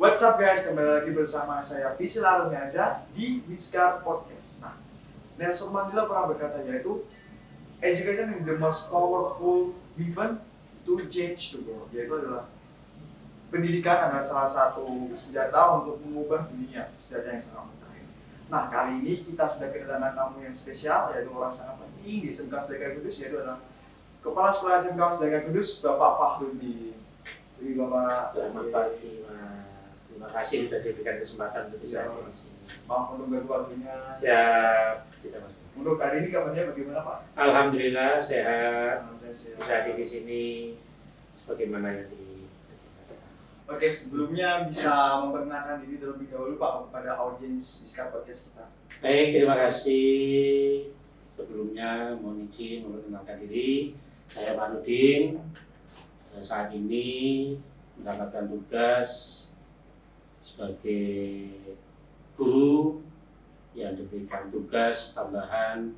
What's up guys, kembali lagi bersama saya Visi Larunyaza di Wiskar Podcast. Nah, Nelson Mandela pernah berkata yaitu education is the most powerful weapon to change the world. Yaitu adalah pendidikan adalah salah satu senjata untuk mengubah dunia, senjata yang sangat mutakhir. Nah, kali ini kita sudah kedatangan tamu yang spesial, yaitu orang sangat penting di SMK Sedekah Kudus, yaitu adalah Kepala Sekolah SMK Sedekah Kudus, Bapak Fahrudin. Jadi Bapak, selamat pagi Mas. Terima kasih sudah diberikan kesempatan untuk bisa hadir di sini. Maaf untuk ganggu waktunya. Siap, tidak Mas. Untuk hari ini kabarnya bagaimana Pak? Alhamdulillah sehat. Alhamdulillah sehat. Bisa hadir di sini sebagaimana yang di. Oke, sebelumnya bisa memperkenalkan diri terlebih dahulu Pak kepada audiens Wiskar Podcast kita. Baik, terima kasih. Sebelumnya mohon izin memperkenalkan diri. Saya Fahrudin. Saat ini mendapatkan tugas sebagai guru yang diberikan tugas tambahan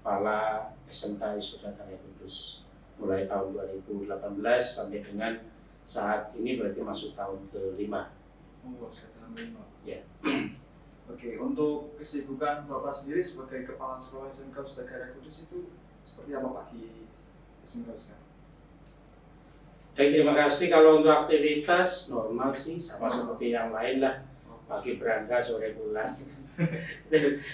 kepala SMK Wisuda Karya Kudus mulai tahun 2018 sampai dengan saat ini berarti masuk tahun ke-5. Oh, saya tahun 5. Ya. Oke, untuk kesibukan Bapak sendiri sebagai Kepala Sekolah SMK Wisuda Karya Kudus itu seperti apa Pak di SMK sekarang? Baik, terima kasih. Kalau untuk aktivitas normal sih sama seperti yang lain lah. Pagi berangkat, sore pulang.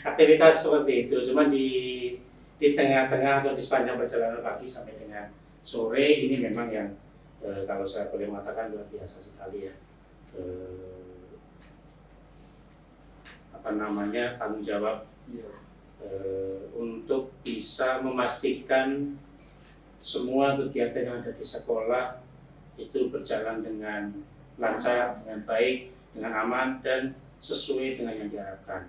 Aktivitas seperti itu. Cuma di tengah-tengah atau di sepanjang perjalanan pagi sampai dengan sore ini memang yang kalau saya boleh mengatakan luar biasa sekali ya. Tanggung jawab untuk bisa memastikan semua kegiatan yang ada di sekolah itu berjalan dengan lancar, dengan baik, dengan aman, dan sesuai dengan yang diharapkan.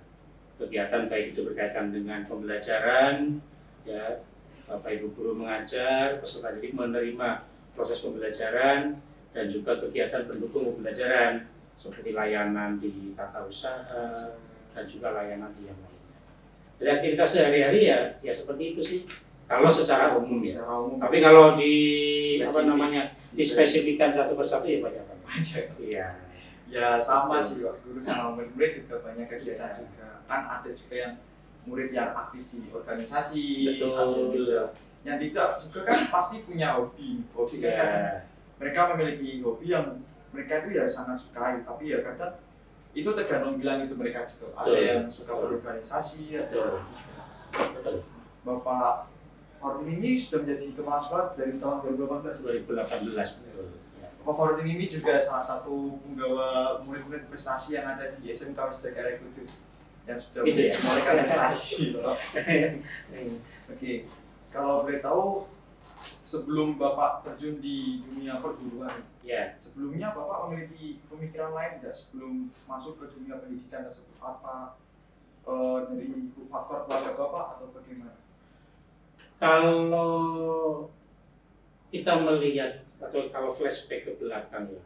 Kegiatan baik itu berkaitan dengan pembelajaran, ya, Bapak Ibu guru mengajar, peserta didik menerima proses pembelajaran, dan juga kegiatan pendukung pembelajaran seperti layanan di tata usaha dan juga layanan di yang lainnya. Jadi aktivitas sehari-hari ya seperti itu sih. Kalau secara umum ya. Tapi kalau dispesifikkan satu persatu ya banyak banget. Iya. Ya sama sih Pak, guru sama murid juga banyak kegiatan juga. Kan ada juga yang murid yang aktif di organisasi, betul. Yang tidak juga kan pasti punya hobi. Hobi kan kadang mereka memiliki hobi yang mereka itu ya sangat sukai, tapi ya kadang itu tergantung bilang itu mereka juga. Ada yang suka berorganisasi, ada Betul. Bapak Fahrudin ini sudah menjadi kepala sekolah dari tahun 2018. Bapak Fahrudin ini juga salah satu penggawa murid-murid prestasi yang ada di SMK Wisuda Karya Kudus yang sudah memulai prestasi. Oke, kalau boleh tahu sebelum Bapak terjun di dunia perguruan, sebelumnya Bapak memiliki pemikiran lain tidak sebelum masuk ke dunia pendidikan tersebut? Apa dari faktor keluarga Bapak atau bagaimana? Kalau kita melihat atau kalau flashback ke belakang ya,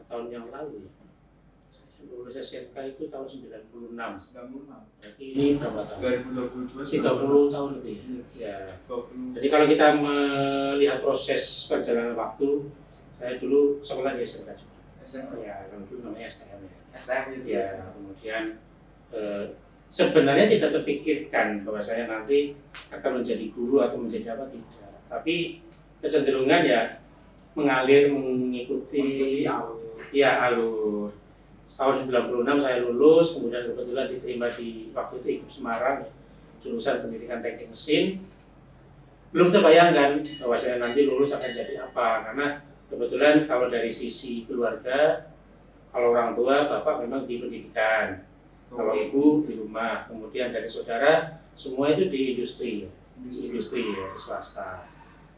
tahun yang lalu ya, saya lulus SMK itu tahun 96. Berarti ini berapa tahun? 2022. 30 tahun lebih ya. 20. Jadi kalau kita melihat proses perjalanan waktu, saya dulu sekolah di SMK juga. SMK ya, kalau dulu namanya STM ya. STM itu ya. Kemudian sebenarnya tidak terpikirkan bahwa saya nanti akan menjadi guru atau menjadi apa, tidak. Tapi kecenderungan ya mengalir mengikuti alur. Tahun 96 saya lulus, kemudian kebetulan diterima di waktu itu IKIP Semarang, jurusan pendidikan teknik mesin. Belum terbayangkan bahwa saya nanti lulus akan jadi apa, karena kebetulan kalau dari sisi keluarga, kalau orang tua bapak memang di pendidikan, kalau ibu di rumah, kemudian dari saudara semua itu di industri ya, di swasta.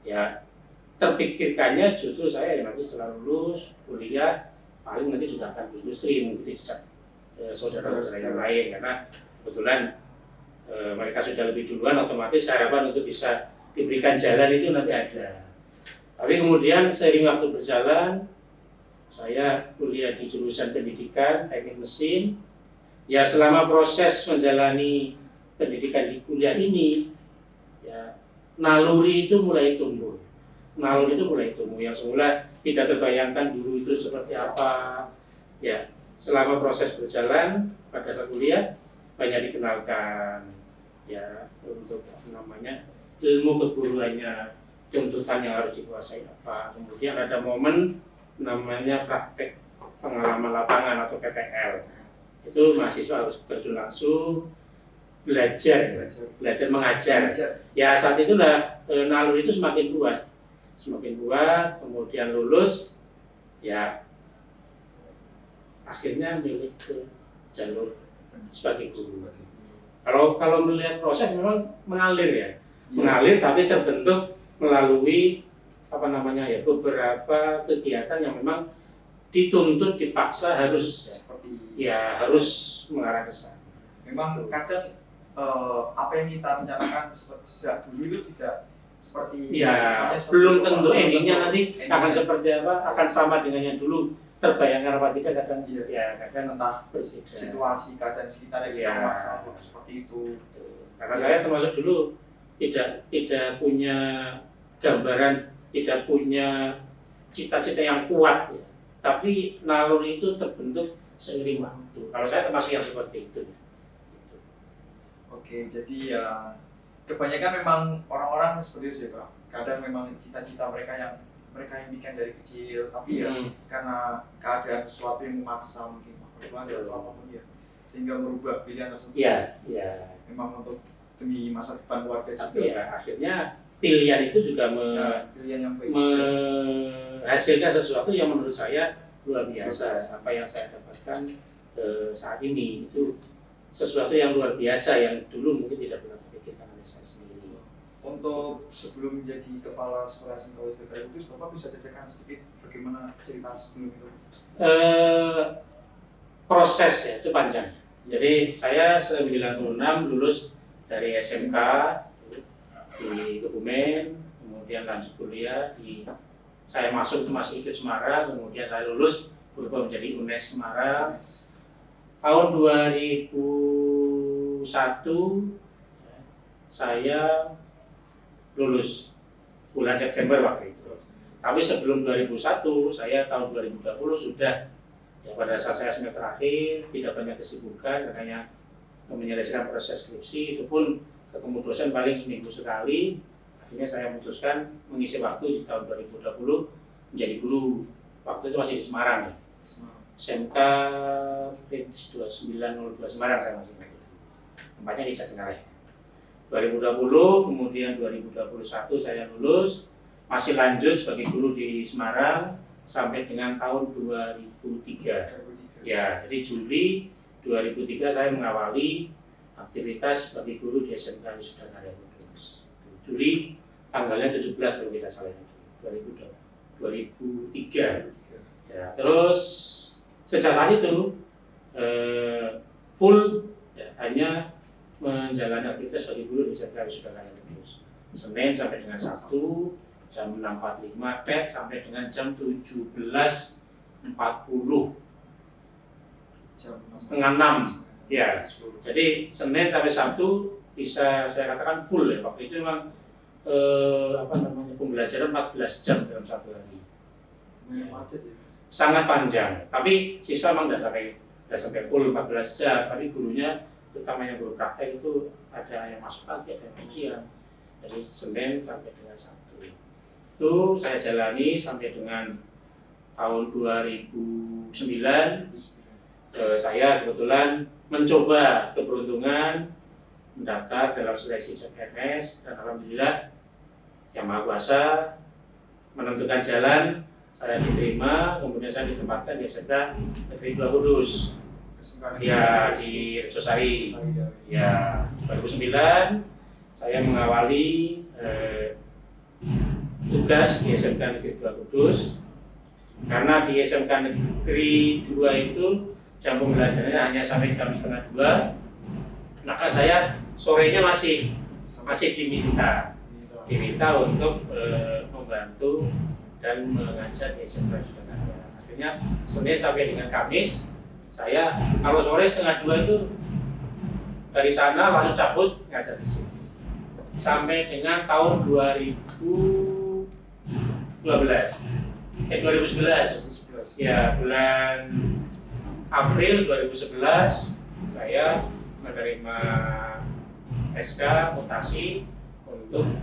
Ya terpikirkannya justru saya nanti setelah lulus kuliah paling nanti juga akan di industri mengikuti jejak saudara-saudara yang lain, karena kebetulan mereka sudah lebih duluan, otomatis harapan untuk bisa diberikan jalan itu nanti ada. Tapi kemudian seiring waktu berjalan, saya kuliah di jurusan pendidikan teknik mesin. Ya selama proses menjalani pendidikan di kuliah ini, ya naluri itu mulai tumbuh. Yang semula tidak terbayangkan guru itu seperti apa, ya selama proses berjalan pada saat kuliah banyak dikenalkan ya untuk apa namanya ilmu keguruannya, tuntutan yang harus dikuasai apa. Kemudian ada momen namanya praktek pengalaman lapangan atau PPL. Itu mahasiswa harus terjun langsung belajar mengajar. Ya saat itulah naluri itu semakin kuat, kemudian lulus ya akhirnya milih ke jalur sebagai guru. Kalau melihat proses memang mengalir ya, mengalir tapi terbentuk melalui apa namanya ya beberapa kegiatan yang memang dituntut dipaksa harus harus mengarah ke sana. Memang kadang apa yang kita rencanakan sejak dulu itu tidak seperti belum tentu endingnya nanti akan seperti apa, akan sama dengan yang dulu terbayangkan apa tidak, kadang kadang entah berbeda. Situasi keadaan sekitar yang kita memaksa seperti itu. Karena saya termasuk dulu tidak punya gambaran, tidak punya cita-cita yang kuat ya. Tapi naluri itu terbentuk seiring waktu. Kalau saya termasuk yang seperti itu. Oke, jadi ya kebanyakan memang orang-orang seperti itu sih Pak. Kadang memang cita-cita mereka yang impikan dari kecil, tapi ya karena keadaan sesuatu yang memaksa mungkin keluarga atau apapun ya, sehingga merubah pilihan tersebut. Iya. Memang untuk demi masa depan keluarga juga. Tapi ya akhirnya pilihan itu juga pilihan yang baik menghasilkan sesuatu yang menurut saya luar biasa. Apa yang saya dapatkan saat ini itu sesuatu yang luar biasa yang dulu mungkin tidak pernah terpikirkan oleh saya sendiri. Untuk sebelum menjadi kepala sekolah SMK WSD Kudus, Bapak bisa ceritakan sedikit bagaimana cerita sebelum itu? Proses ya itu panjang. Jadi saya 96 lulus dari SMK di Kebumen, kemudian lanjut kuliah saya masuk masih ikut Semarang, kemudian saya lulus berubah menjadi UNES Semarang. Tahun 2001 saya lulus bulan September waktu itu. Tapi sebelum 2001, saya tahun 2020 sudah pada saat saya semester akhir tidak banyak kesibukan, hanya menyelesaikan proses skripsi, itu pun ketemu dosen paling seminggu sekali. Akhirnya saya memutuskan mengisi waktu di tahun 2020 menjadi guru. Waktu itu masih di Semarang ya. SMK Perintis 2902 Semarang saya masih ingat itu. Tempatnya di Jatinangor. 2020, kemudian 2021 saya lulus, masih lanjut sebagai guru di Semarang sampai dengan tahun 2003. Ya, jadi Juli 2003 saya mengawali aktivitas sebagai guru di SMK Wisuda Karya Kudus. Juli tanggalnya 17 kalau tidak salah itu 2003. Ya, terus sejak saat itu full ya, hanya menjalani aktivitas sebagai guru di SMK Wisuda Karya Kudus. Senin sampai dengan Sabtu jam 6.45 PET sampai dengan jam 17.40 setengah 6 ya. Jadi Senin sampai Sabtu bisa saya katakan full ya. Waktu itu memang pembelajaran 14 jam dalam satu hari. Sangat panjang. Tapi siswa memang tidak sampai full 14 jam. Tapi gurunya, terutama yang guru praktek itu ada yang masuk pagi, ada yang siang. Jadi Senin sampai dengan Sabtu. Itu saya jalani sampai dengan tahun 2009. Saya kebetulan mencoba keberuntungan mendaftar dalam seleksi CPNS dan alhamdulillah Yang Maha Kuasa menentukan jalan, saya diterima, kemudian saya ditempatkan di SMK Negeri 2 Kudus. Ya, di Rejosari. Ya, 2009 saya mengawali tugas di SMK Negeri 2 Kudus. Karena di SMK Negeri 2 itu jam pembelajarannya hanya sampai jam setengah 2, maka saya sorenya masih diminta untuk membantu dan mengajar di SMK Wisuda Karya. Akhirnya Senin sampai dengan Kamis saya kalau sore setengah 2 itu dari sana langsung cabut ngajar di sini sampai dengan tahun 2011 ya bulan April 2011 saya menerima SK mutasi untuk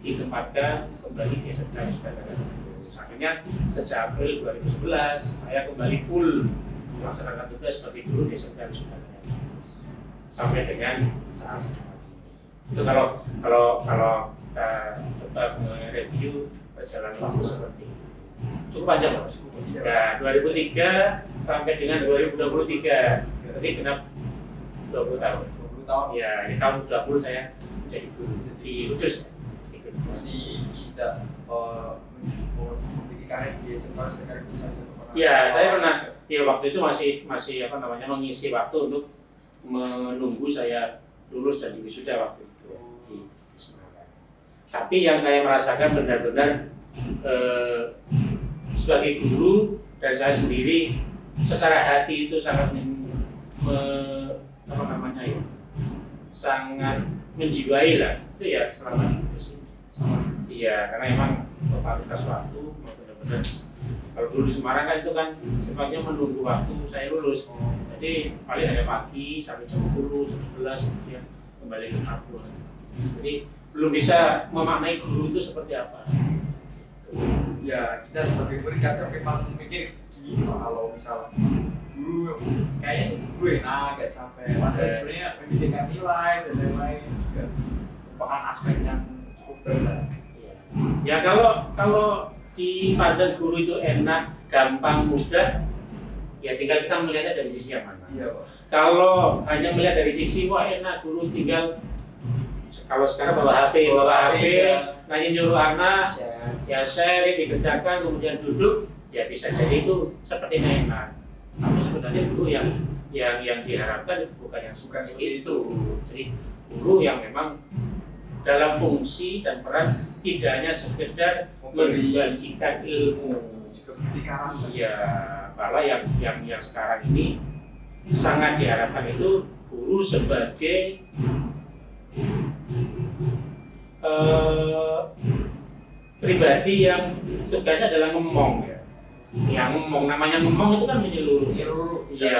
ditempatkan kembali di SMK akhirnya sejak April 2011 saya kembali full melaksanakan tugas sebagai guru di SMK Sukaraya sampai dengan saat sekarang ini. Itu kalau kita coba mereview perjalanan waktu seperti itu. Cukup panjang Mas. Ya, 2003 sampai dengan 2023. Berarti genap 20 tahun. 20 tahun. Ya, di tahun 20 saya menjadi guru di Kudus. Pasti kita memiliki karir di SMK Sukaraya saja. Ya, saya pernah. Ya, waktu itu masih mengisi waktu untuk menunggu saya lulus dan wisuda waktu itu di Semarang. Tapi yang saya merasakan benar-benar sebagai guru dan saya sendiri secara hati itu sangat sangat menjiwai lah itu ya selama di Kudus ini. Iya, karena emang totalitas waktu benar-benar kalau dulu di Semarang kan itu kan sifatnya menunggu waktu saya lulus. Jadi paling hanya pagi sampai jam 10, jam 11 kemudian kembali ke kampus. Jadi belum bisa memaknai guru itu seperti apa. Ya, kita sebagai murid kadang memang mikir gini kalau misalnya guru kayaknya itu guru enak, gak capek. Padahal sebenarnya pendidikan nilai dan lain-lain juga merupakan aspek yang cukup berat. Ya kalau dipandang guru itu enak, gampang, mudah, ya tinggal kita melihatnya dari sisi yang mana. Iya, Pak. Kalau hanya melihat dari sisi wah enak guru tinggal kalau sekarang bawa HP, ya. nanya nyuruh anak, ya share, dikerjakan, kemudian duduk, ya bisa jadi itu sepertinya enak. Tapi sebenarnya guru yang diharapkan itu bukan yang seperti itu. Jadi guru yang memang dalam fungsi dan peran tidak hanya sekedar membagikan ilmu, juga mendidik karakter. Iya, malah yang sekarang ini sangat diharapkan itu guru sebagai pribadi yang tugasnya adalah ngomong ya. Yang ngomong, namanya ngomong itu kan menyeluruh. Iya,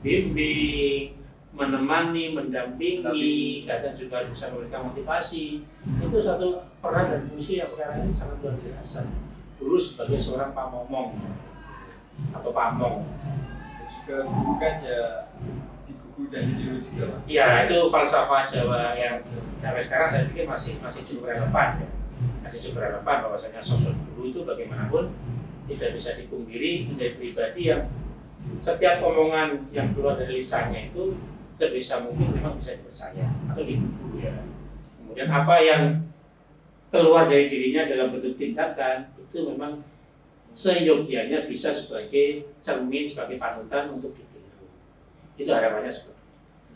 bimbing, menemani, mendampingi, kadang juga harus bisa memberikan motivasi. Itu satu peran dan fungsi yang sekarang ini sangat luar biasa. Guru sebagai seorang pamomong atau pamong. Dan juga guru kan ya digugu dan ditiru juga, Pak. Ya, itu falsafah Jawa yang sampai sekarang saya pikir masih cukup relevan ya. Masih cukup relevan bahwasanya sosok guru itu bagaimanapun tidak bisa dipungkiri menjadi pribadi yang setiap omongan yang keluar dari lisannya itu sebisa mungkin memang bisa dipercaya atau digugu ya. Kemudian apa yang keluar dari dirinya dalam bentuk tindakan itu memang seyogyanya bisa sebagai cermin, sebagai panutan untuk ditiru. Itu harapannya seperti itu.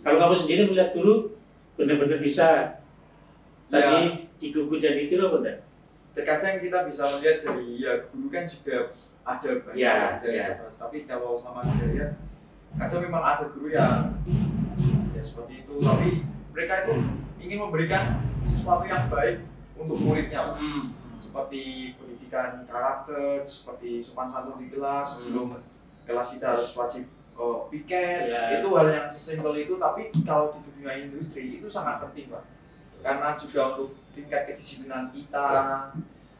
Kalau kamu sendiri melihat guru benar-benar bisa tadi digugu dan ditiru benar? Terkadang kita bisa melihat dari guru kan juga ada banyak dari tapi kalau sama saya lihat kadang memang ada guru yang ya seperti itu, tapi mereka itu ingin memberikan sesuatu yang baik untuk muridnya, Pak. Seperti pendidikan karakter, seperti sopan santun di kelas, sebelum kelas kita harus wajib piket, itu hal yang sesimpel itu, tapi kalau di dunia industri itu sangat penting, Pak. Karena juga untuk tingkat kedisiplinan kita,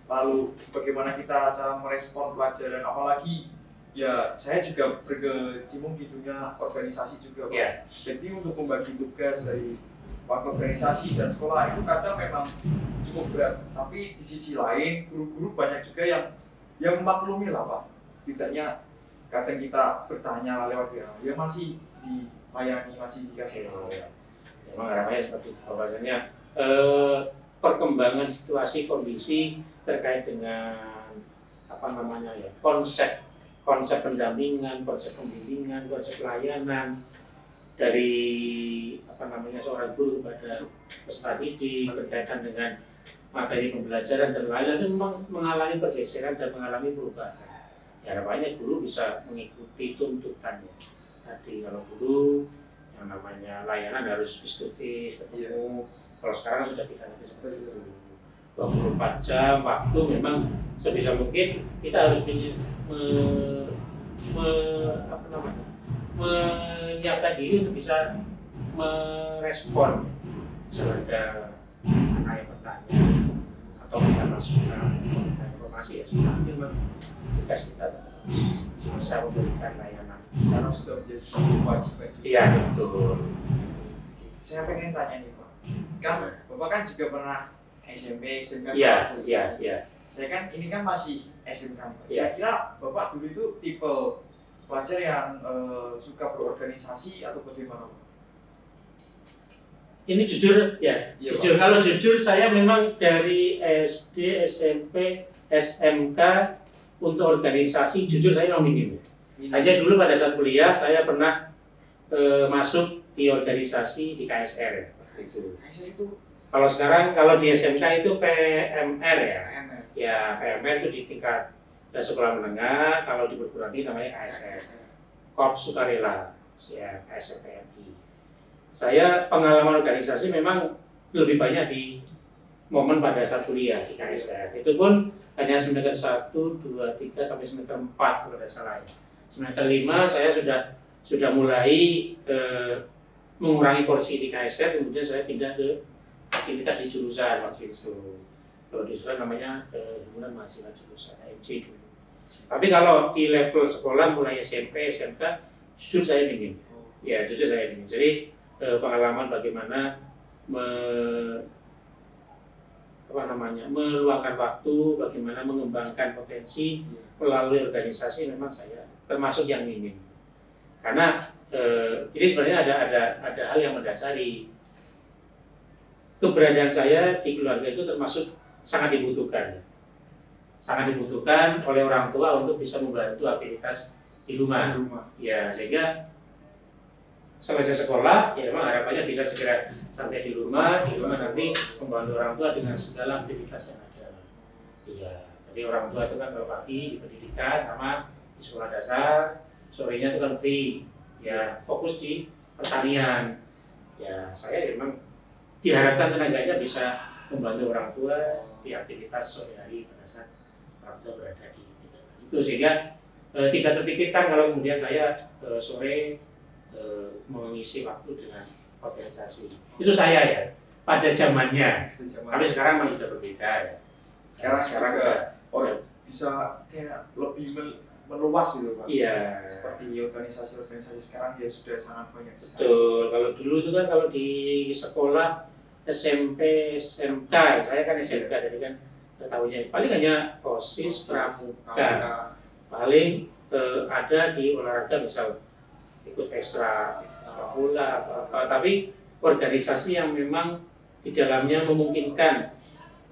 lalu bagaimana kita cara merespon pelajaran, apalagi ya saya juga berkecimpung di dunia organisasi juga, Pak. Jadi untuk membagi tugas dari waktu organisasi dan sekolah itu kadang memang cukup berat, tapi di sisi lain guru-guru banyak juga yang memaklumi lah, Pak. Setidaknya kadang kita bertanya lewat ya masih dilayani, masih dikasih tahu. Memang harapannya seperti itu, bahwasanya perkembangan situasi kondisi terkait dengan konsep pendampingan, konsep pembimbingan, konsep pelayanan dari seorang guru kepada peserta didik berkaitan dengan materi pembelajaran dan lain-lain itu memang mengalami pergeseran dan mengalami perubahan. Ya, harapannya guru bisa mengikuti tuntutannya. Tadi kalau dulu yang namanya layanan harus face to face ketemu, kalau sekarang sudah tidak lagi seperti itu. 24 jam waktu memang sebisa mungkin kita harus menyiapkan diri untuk bisa merespon misalnya ada anak yang bertanya atau kita masukan minta informasi ya sudah memang tugas kita tetap bisa memberikan layanan karena sudah menjadi kewajiban juga. iya betul. Saya pengen tanya nih Pak, kan Bapak kan juga pernah SMP, SMK, Iya, sama iya, kuliah. iya. Saya kan ini kan masih SMK Pak. Iya. Kira-kira Bapak dulu itu tipe pelajar yang suka berorganisasi atau bagaimana Pak? Ini jujur ya, Iya, jujur. Kalau jujur saya memang dari SD, SMP, SMK untuk organisasi jujur saya memang minim. Hanya dulu pada saat kuliah saya pernah masuk di organisasi di KSR. KSR itu Kalau sekarang kalau di SMK itu PMR ya. PMR. Ya PMR itu di tingkat sekolah menengah. Kalau di perguruan tinggi namanya KSR. Korps Sukarela, ya KSR PMI. Saya pengalaman organisasi memang lebih banyak di momen pada saat kuliah di KSR. Itu pun hanya semester 1, 2, 3 sampai semester 4 kalau tidak salah ya. Semester 5 saya sudah mulai mengurangi porsi di KSR, kemudian saya pindah ke aktivitas di jurusan waktu itu. Kalau di jurusan namanya himpunan mahasiswa jurusan HMJ dulu. Tapi kalau di level sekolah mulai SMP, SMK, jujur saya minim. Ya jujur saya minim. Jadi pengalaman bagaimana meluangkan waktu, bagaimana mengembangkan potensi melalui organisasi memang saya termasuk yang minim. Karena ini sebenarnya ada hal yang mendasari keberadaan saya di keluarga itu termasuk sangat dibutuhkan, sangat dibutuhkan oleh orang tua untuk bisa membantu aktivitas di rumah. Ya sehingga selesai sekolah, ya memang harapannya bisa segera sampai di rumah nanti membantu orang tua dengan segala aktivitas yang ada. Iya, jadi orang tua itu kan kalau pagi di pendidikan sama di sekolah dasar, sorenya itu kan free, ya fokus di pertanian. Ya saya memang diharapkan tenaganya bisa membantu orang tua di aktivitas sore hari pada saat orang tua berada di itu, sehingga tidak terpikirkan kalau kemudian saya sore mengisi waktu dengan organisasi. Itu saya ya pada zamannya. Tapi sekarang memang sudah berbeda ya. Sekarang juga bisa kayak lebih meluas gitu Pak. Iya. Seperti organisasi-organisasi sekarang ya sudah sangat banyak sekali. Betul. Kalau dulu itu kan kalau di sekolah SMP, SMK, saya kan SMK jadi kan tahunya paling hanya OSIS, pramuka, paling ada di olahraga misal ikut ekstra bola atau apa, tapi organisasi yang memang di dalamnya memungkinkan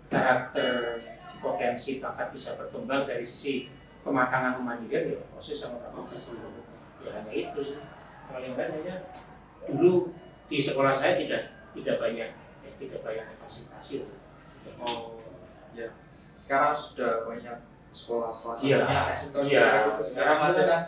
karakter potensi bakat bisa berkembang dari sisi kematangan kemandirian ya OSIS sama pramuka. Ya hanya itu sih. Kalau yang lain hanya dulu di sekolah saya tidak banyak fasilitasi untuk. Oh ya, sekarang sudah banyak sekolah Iya. SMK Iya. sekarang ada kan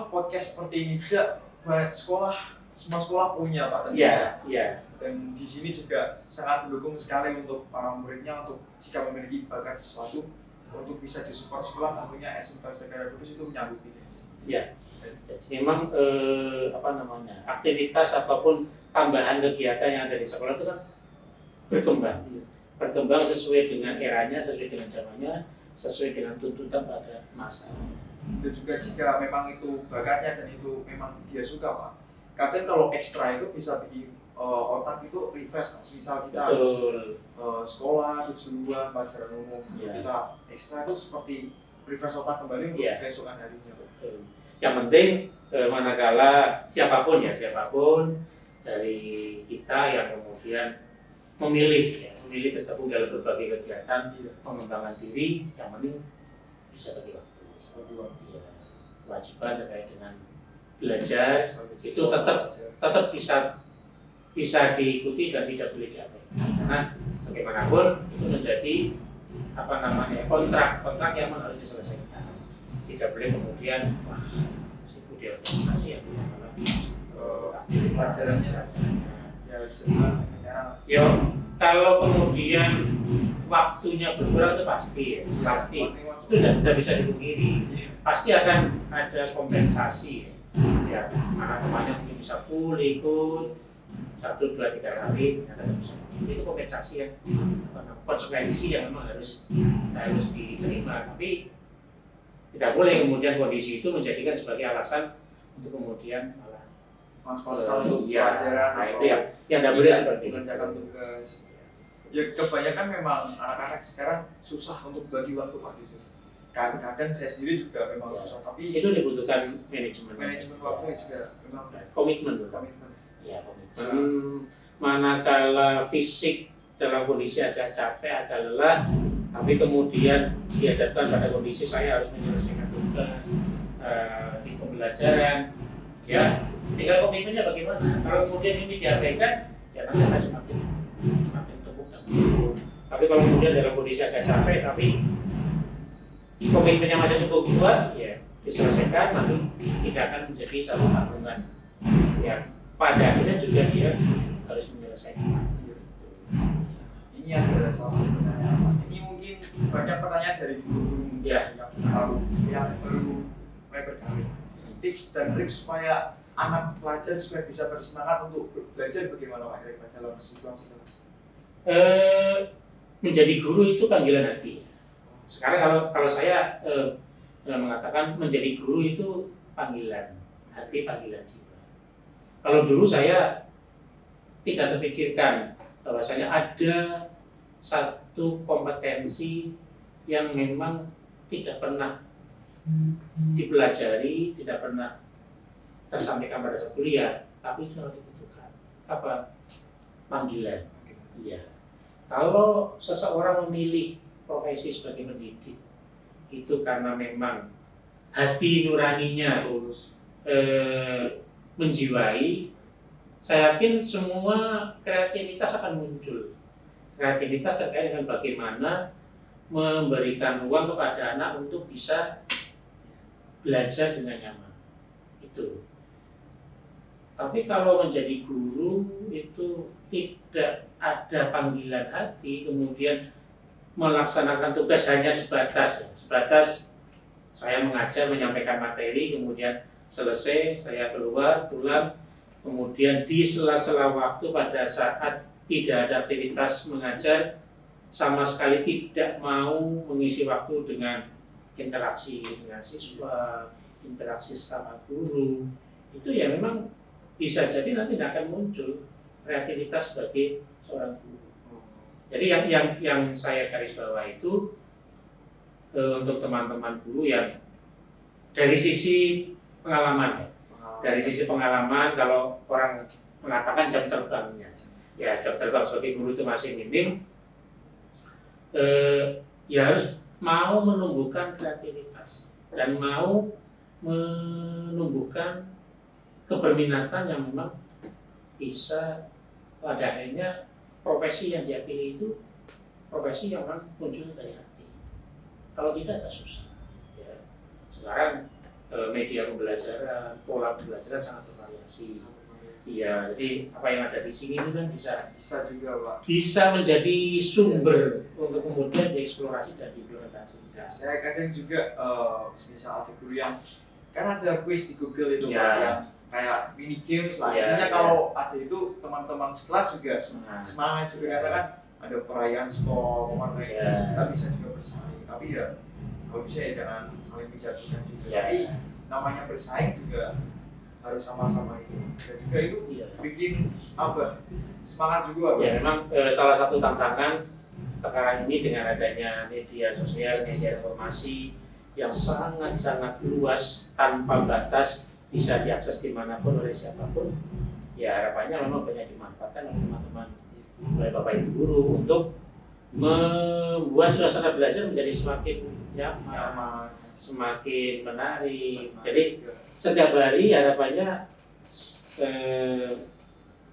podcast seperti ini tidak banyak semua sekolah punya Pak. Iya, iya. Dan di sini juga sangat mendukung sekali untuk para muridnya untuk jika memiliki bakat sesuatu untuk bisa disupport sekolah, tentunya SMK Sekarang Kudus itu menyanggupi guys. Iya. Jadi memang aktivitas apapun tambahan kegiatan yang ada di sekolah itu kan berkembang. Iya. Berkembang sesuai dengan eranya, sesuai dengan zamannya, sesuai dengan tuntutan pada masa. Dan juga jika memang itu bakatnya dan itu memang dia suka Pak. Kadang kalau ekstra itu bisa bikin otak itu refresh Mas. Misal kita harus sekolah, kejuruan, pelajaran umum, kita ekstra itu seperti refresh otak kembali untuk keesokan harinya. Betul. Yang penting manakala siapapun dari kita yang kemudian memilih tergabung dalam berbagai kegiatan pengembangan diri, yang penting bisa bagi waktu. Ya, kewajiban terkait dengan belajar itu tetap bisa diikuti dan tidak boleh diabaikan, karena bagaimanapun itu menjadi kontrak yang harus diselesaikan. Tidak boleh kemudian sibuk di organisasi yang punya pelajarannya ya sebenarnya. Yo, kalau kemudian waktunya berkurang itu pasti itu tidak bisa dipungkiri, pasti akan ada kompensasi. ya anak temannya mungkin bisa full ikut 1, 2, 3 kali ternyata nggak bisa. Itu kompensasi yang konsekuensi yang memang harus diterima, tapi tidak boleh kemudian kondisi itu menjadikan sebagai alasan untuk kemudian malah Mas-masalah untuk iya, pelajaran nah atau itu yang tidak boleh seperti itu. mengerjakan tugas. Ya kebanyakan memang anak-anak sekarang susah untuk bagi waktu Pak Gizu. Kadang saya sendiri juga memang Ya. susah, tapi Itu dibutuhkan manajemen waktu juga memang komitmen tuh. komitmen. Ya, komitmen. Manakala fisik dalam kondisi agak capek, agak lelah, tapi kemudian dihadapkan pada kondisi saya harus menyelesaikan tugas di pembelajaran, ya tinggal komitmennya bagaimana. Kalau kemudian ini diabaikan, ya nanti akan semakin tumpuk dan tumpuk. Tapi kalau kemudian dalam kondisi agak capek, tapi komitmennya masih cukup kuat, ya diselesaikan, nanti tidak akan menjadi satu tanggungan yang pada akhirnya juga dia harus menyelesaikan. Ini adalah salah satu pertanyaan Pak. Ini mungkin banyak pertanyaan dari guru-guru Ya. yang baru mulai berkarir. Tips dan trik supaya anak pelajar supaya bisa bersemangat untuk belajar bagaimana Pak kira-kira dalam situasi kelas? Menjadi guru itu panggilan hati. Sekarang kalau saya mengatakan menjadi guru itu panggilan hati, panggilan jiwa. Kalau dulu saya tidak terpikirkan bahwasanya ada satu kompetensi yang memang tidak pernah dipelajari, tidak pernah tersampaikan pada saat kuliah, tapi itu harus dibutuhkan. Apa? Panggilan. Iya. Kalau seseorang memilih profesi sebagai pendidik, itu karena memang hati nuraninya menjiwai, saya yakin semua kreativitas akan muncul. Kreativitas terkait dengan bagaimana memberikan ruang kepada anak untuk bisa belajar dengan nyaman. Itu. Tapi kalau menjadi guru itu tidak ada panggilan hati, kemudian melaksanakan tugas hanya sebatas saya mengajar, menyampaikan materi, kemudian selesai, saya keluar, pulang, kemudian di sela-sela waktu pada saat tidak ada aktivitas mengajar, sama sekali tidak mau mengisi waktu dengan interaksi dengan siswa, interaksi sama guru. Itu ya memang bisa jadi nanti tidak akan muncul kreativitas sebagai seorang guru. Jadi yang saya garis bawah itu untuk teman-teman guru yang dari sisi pengalaman ya. Dari sisi pengalaman, kalau orang mengatakan jam terbangnya, ya jam terbang sebagai guru itu masih minim, ya harus mau menumbuhkan kreativitas dan mau menumbuhkan keberminatan yang memang bisa pada akhirnya profesi yang dia pilih itu profesi yang memang muncul dari hati. Kalau tidak agak susah. Ya. Sekarang media pembelajaran, pola pembelajaran sangat bervariasi. Iya, jadi apa yang ada di sini itu kan bisa juga Pak. Bisa menjadi sumber untuk kemudian dieksplorasi dan diimplementasikan. Saya kadang juga misal ada guru yang kan ada quiz di Google itu Ya. Pak, yang kayak mini games lah. Ya, Intinya ya. kalau ada itu teman-teman sekelas juga semangat juga Ya. karena kan ada perayaan skor, Ya. kita bisa juga bersaing. Tapi ya kalau bisa ya jangan saling menjatuhkan juga. Ya. Tapi namanya bersaing juga harus sama-sama itu. Dan juga itu Iya. bikin apa? Semangat juga Pak. Ya memang salah satu tantangan sekarang ini dengan adanya media sosial, media informasi yang sangat-sangat luas tanpa batas, bisa diakses dimanapun oleh siapapun. Ya harapannya memang banyak dimanfaatkan oleh teman-teman, oleh Bapak Ibu guru untuk membuat suasana belajar menjadi semakin nyaman, semakin menarik. Jadi setiap hari harapannya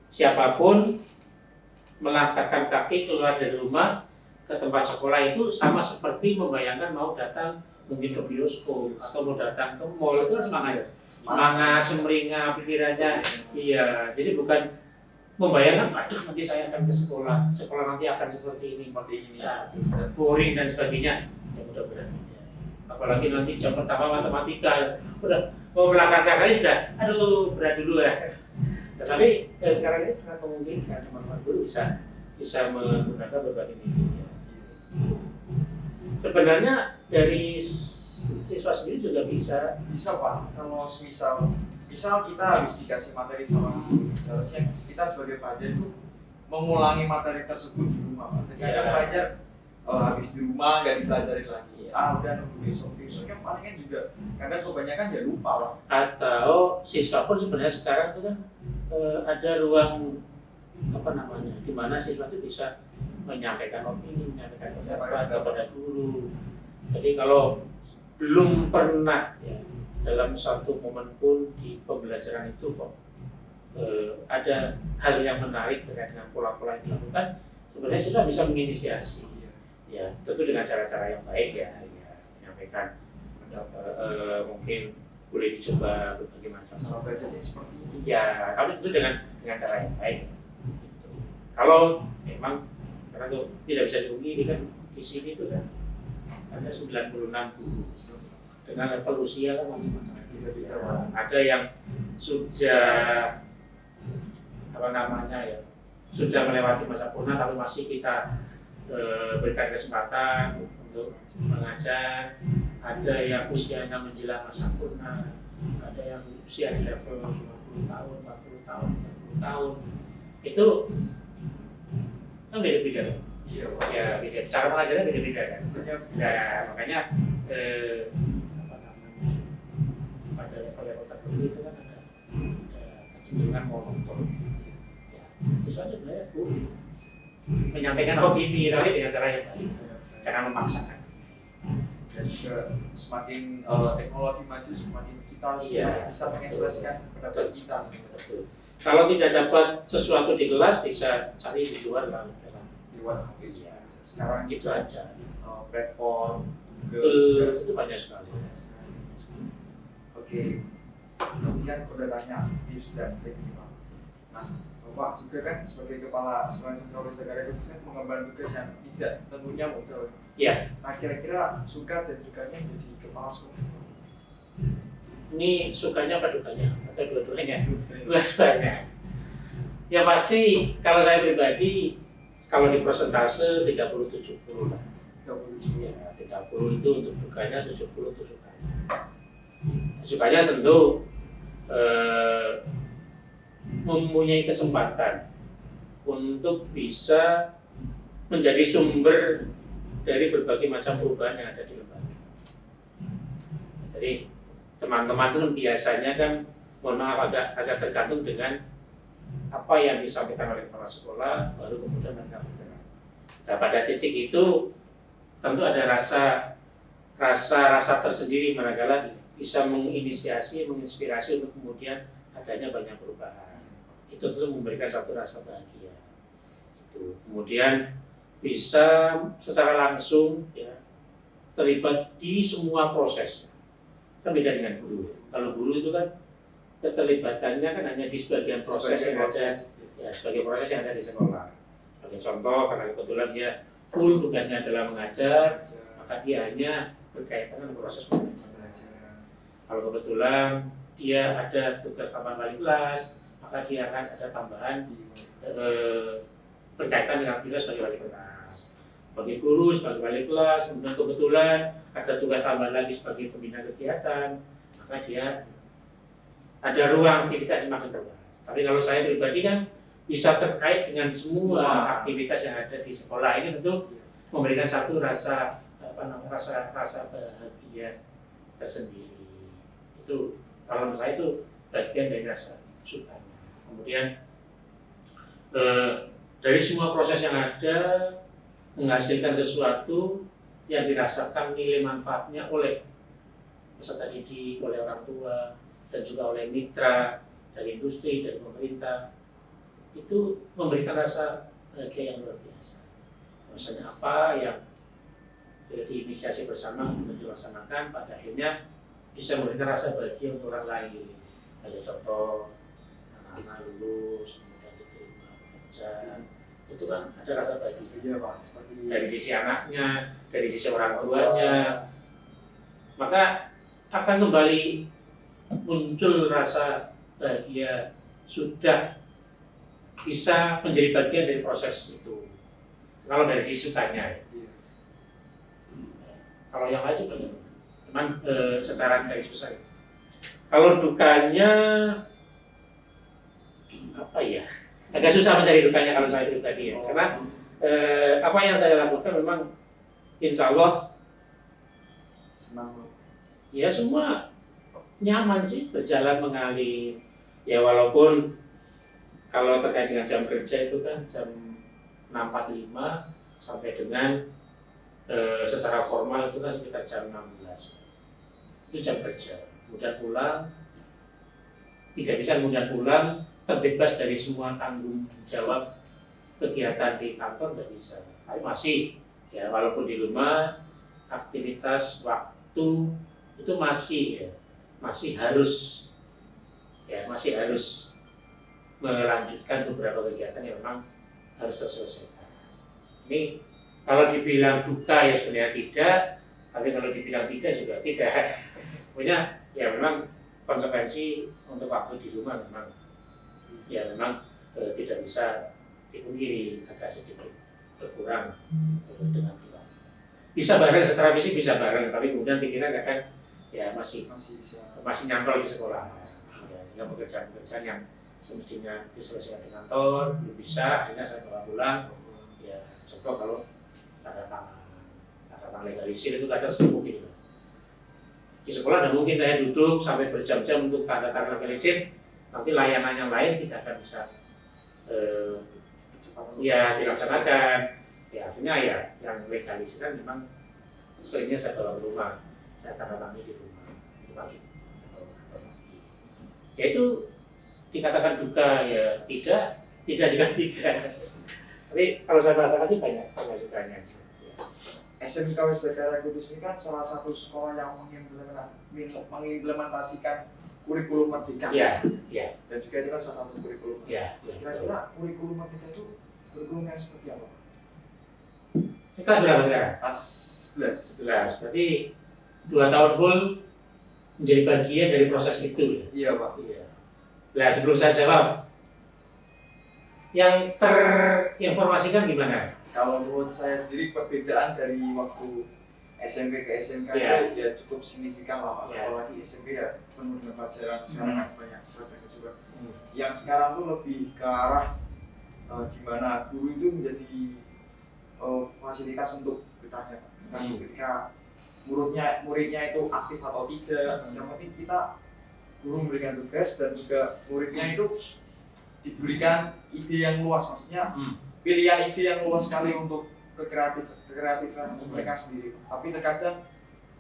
siapapun melangkahkan kaki keluar dari rumah ke tempat sekolah itu sama seperti membayangkan mau datang mungkin ke bioskop atau mau datang ke mall, itu kan semangat, semeringah pikirannya. Iya, jadi bukan membayangkan, aduh nanti saya akan ke sekolah nanti akan seperti ini, seperti ini. ya, boring dan sebagainya. Ya mudah-mudahan tidak. apalagi nanti jam pertama matematika udah mau melangkah kali sudah aduh berat dulu ya. Tetapi sekarang ini sangat memungkinkan teman-teman guru bisa menggunakan berbagai media. Sebenarnya dari siswa sendiri juga bisa Pak, kalau misal kita habis dikasih materi sama guru, seharusnya kita sebagai pelajar itu mengulangi materi tersebut di rumah. Terkadang pelajar habis di rumah nggak dipelajarin lagi, udah nunggu besoknya paling kan juga kadang kebanyakan ya lupa Pak. Atau siswa pun sebenarnya sekarang itu kan ada ruang di mana siswa itu bisa menyampaikan opini, menyampaikan pendapat kepada guru. Jadi kalau belum pernah ya dalam satu momen pun di pembelajaran itu kok ada hal yang menarik terkait dengan pola-pola yang dilakukan, sebenarnya siswa bisa menginisiasi. Ya, tentu dengan cara-cara yang baik ya menyampaikan mungkin boleh dicoba berbagai macam cara belajarnya seperti ini. ya, tapi tentu dengan cara yang baik. Gitu. Kalau memang karena itu tidak bisa dipungkiri kan di sini itu kan ada 96 guru dengan level usia kan macam-macam. Ada yang sudah sudah melewati masa purna tapi masih kita berikan kesempatan untuk mengajar. Ada yang usianya menjelang masa purna, ada yang usia di level 50 tahun, 40 tahun, 30 tahun. Itu kan beda-beda. Ya, beda. Cara mengajarnya beda-beda kan. Nah, makanya pada level-level tertentu itu kan ada kecenderungan monoton. Ya, siswa sebenarnya menyampaikan opini tapi dengan cara yang baik, jangan memaksakan. Dan juga semakin teknologi maju, semakin kita bisa mengekspresikan pendapat kita. Betul. Kalau tidak dapat sesuatu di kelas bisa cari di luar lah. Di luar HP. Sekarang gitu aja. Platform, Google itu banyak sekali. Oke, tadi kan udah tanya tips dan trik nih Pak. Nah, Bapak juga kan sebagai kepala sekolah SMK Negara itu kan mengemban tugas yang tidak tentunya mudah. Iya. Nah, kira-kira suka dan dukanya jadi kepala sekolah itu? Ini sukanya apa dukanya? Atau dua-duanya? Dua-duanya. Ya pasti kalau saya pribadi kalau di persentase 30-70 lah. 30. Ya, 30 itu untuk dukanya, 70 untuk sukanya. Sukanya tentu mempunyai kesempatan untuk bisa menjadi sumber dari berbagai macam perubahan yang ada di lembaga. Jadi teman-teman itu biasanya kan mohon maaf agak tergantung dengan apa yang disampaikan oleh kepala sekolah, baru kemudian mereka bergerak. Nah pada titik itu tentu ada rasa tersendiri manakala bisa menginisiasi, menginspirasi untuk kemudian adanya banyak perubahan. Itu tentu memberikan satu rasa bahagia. Itu kemudian bisa secara langsung ya terlibat di semua proses. Kan beda dengan guru. Kalau guru itu kan keterlibatannya kan hanya di sebagian proses yang ada, ya sebagai proses yang ada di sekolah. Sebagai contoh, karena kebetulan dia full tugasnya adalah mengajar, maka dia hanya berkaitan dengan proses pembelajaran. Kalau kebetulan dia ada tugas tambahan wali kelas, maka dia akan ada tambahan berkaitan dengan tugas sebagai wali kelas. Bagi guru sebagai wali kelas, kemudian kebetulan ada tugas tambahan lagi sebagai pembina kegiatan, maka dia ada ruang aktivitas yang makin luas. Tapi kalau saya pribadi kan bisa terkait dengan semua aktivitas yang ada di sekolah. Ini tentu memberikan satu rasa bahagia tersendiri. Itu kalau menurut saya itu bagian dari rasa sukanya. Kemudian dari semua proses yang ada menghasilkan sesuatu yang dirasakan nilai manfaatnya oleh peserta didik, oleh orang tua, dan juga oleh mitra dari industri, dari pemerintah, itu memberikan rasa bahagia yang luar biasa. Maksudnya apa yang diinisiasi bersama untuk dilaksanakan, pada akhirnya bisa memberikan rasa bahagia untuk orang lain. Ada contoh anak-anak lulus, kemudian diterima pekerjaan, itu kan ada rasa bahagia. Iya Pak, seperti dari sisi anaknya, dari sisi orang tuanya, maka akan kembali muncul rasa bahagia, sudah bisa menjadi bagian dari proses itu. Kalau dari sisi sukanya, Iya. kalau yang lain sebenarnya, cuman secara garis besar. Kalau dukanya apa ya? Agak susah mencari dukanya kalau saya pribadi ya, karena apa yang saya lakukan memang insya Allah Senang loh. ya semua nyaman sih, berjalan mengalir. Ya walaupun kalau terkait dengan jam kerja itu kan jam 6.45 sampai dengan secara formal itu kan sekitar jam 16. Itu jam kerja. Kemudian pulang, tidak bisa kemudian pulang, terbebas dari semua tanggung jawab kegiatan di kantor, tidak bisa. Tapi masih, ya walaupun di rumah, aktivitas waktu itu masih ya, masih harus melanjutkan beberapa kegiatan yang memang harus terselesaikan. Ini kalau dibilang duka ya sebenarnya tidak, tapi kalau dibilang tidak juga tidak. Pokoknya ya memang konsekuensi untuk waktu di rumah memang tidak bisa dipungkiri, agak sedikit berkurang dengan keluarga. Bisa bareng secara fisik, bisa bareng, tapi kemudian pikiran kadang ya masih nyantol di sekolah. Ya, sehingga pekerjaan-pekerjaan yang semestinya diselesaikan di kantor belum bisa, akhirnya saya bawa pulang. Ya, contoh kalau tanda tangan legalisir itu kadang sudah mungkin. Di sekolah tidak mungkin saya duduk sampai berjam-jam untuk tanda tangan legalisir, nanti layanan yang lain tidak akan bisa dilaksanakan. Ya akhirnya ya yang legalisir kan memang seringnya saya bawa ke rumah, saya tanda tangan di rumah itu pagi. Ya itu dikatakan duka ya tidak juga tidak. Tapi kalau saya rasakan sih banyak sukanya sih. SMK Wisdakara Kudus ini kan salah satu sekolah yang mengimplementasikan kurikulum Merdeka. Iya. Dan juga itu kan salah satu kurikulum. Iya. Kira-kira kurikulum Merdeka itu kurikulumnya seperti apa? Kelas berapa sekarang? Kelas 11. Berarti 2 tahun full menjadi bagian dari proses itu. Iya Pak. Iya. Nah sebelum saya jawab, yang terinformasikan gimana? Kalau menurut saya sendiri perbedaan dari waktu SMP ke SMK itu ya cukup signifikan lah Pak. Apalagi SMP ya penuh dengan pelajaran, sekarang kan banyak pelajaran juga. Yang sekarang tuh lebih ke arah dimana guru itu menjadi fasilitas untuk bertanya Pak. Ketika muridnya itu aktif atau tidak, yang penting kita guru memberikan tugas dan juga muridnya itu diberikan ide yang luas, maksudnya pilihan ide yang luas sekali untuk kekreatifan mereka sendiri. Tapi terkadang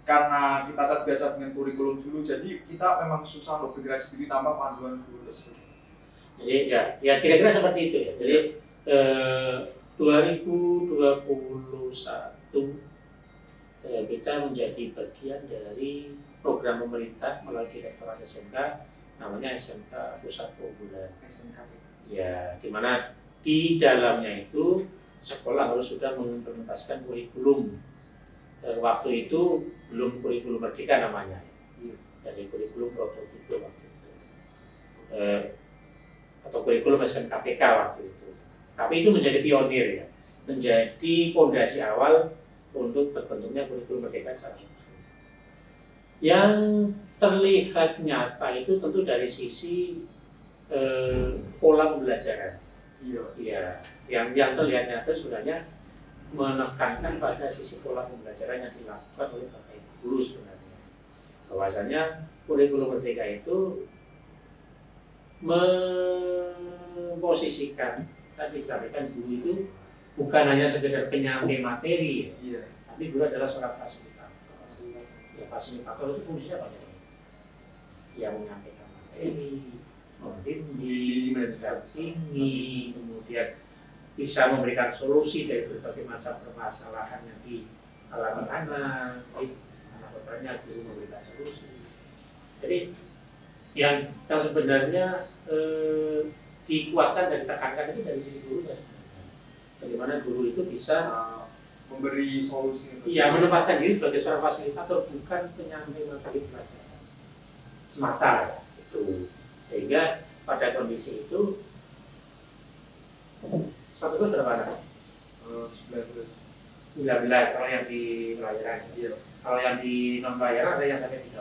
karena kita terbiasa dengan kurikulum dulu, jadi kita memang susah untuk bergerak sendiri tanpa panduan guru tersebut. Jadi ya kira-kira seperti itu ya. Jadi 2021 kita menjadi bagian dari program pemerintah melalui Direktorat SMK, namanya SMK Pusat Keunggulan. SMK. Ya, di mana di dalamnya itu sekolah harus sudah mengimplementasikan kurikulum. Waktu itu belum kurikulum Merdeka namanya, dari kurikulum prototipe waktu itu, atau kurikulum SMKPK waktu itu. Tapi itu menjadi pionir ya, menjadi fondasi awal untuk terbentuknya kurikulum Merdeka secara yang terlihat nyata itu tentu dari sisi pola pembelajaran. Iya, yang terlihat nyata sebenarnya menekankan pada sisi pola pembelajaran yang dilakukan oleh Bapak Ibu guru sebenarnya. Bahwasanya kurikulum Merdeka itu memposisikan, tadi disampaikan guru itu bukan hanya sekedar penyampai materi, tapi guru adalah seorang fasilitator. Ya, fasilitator itu fungsinya banyak. Yang menyampaikan materi, membimbing, mendampingi, kemudian bisa memberikan solusi dari berbagai macam permasalahan yang dialami anak. Anak bertanya, guru memberikan solusi. Jadi yang sebenarnya dikuatkan dan ditekankan itu dari sisi guru sebenarnya. Bagaimana guru itu bisa memberi solusi. Iya, menempatkan diri sebagai seorang fasilitator, bukan penyampai materi pelajaran semata itu. Sehingga pada kondisi itu satu kurs berapa anak? 19 kalau yang di pelajaran. Iya. Kalau yang di non pelajaran ada yang sampai 30.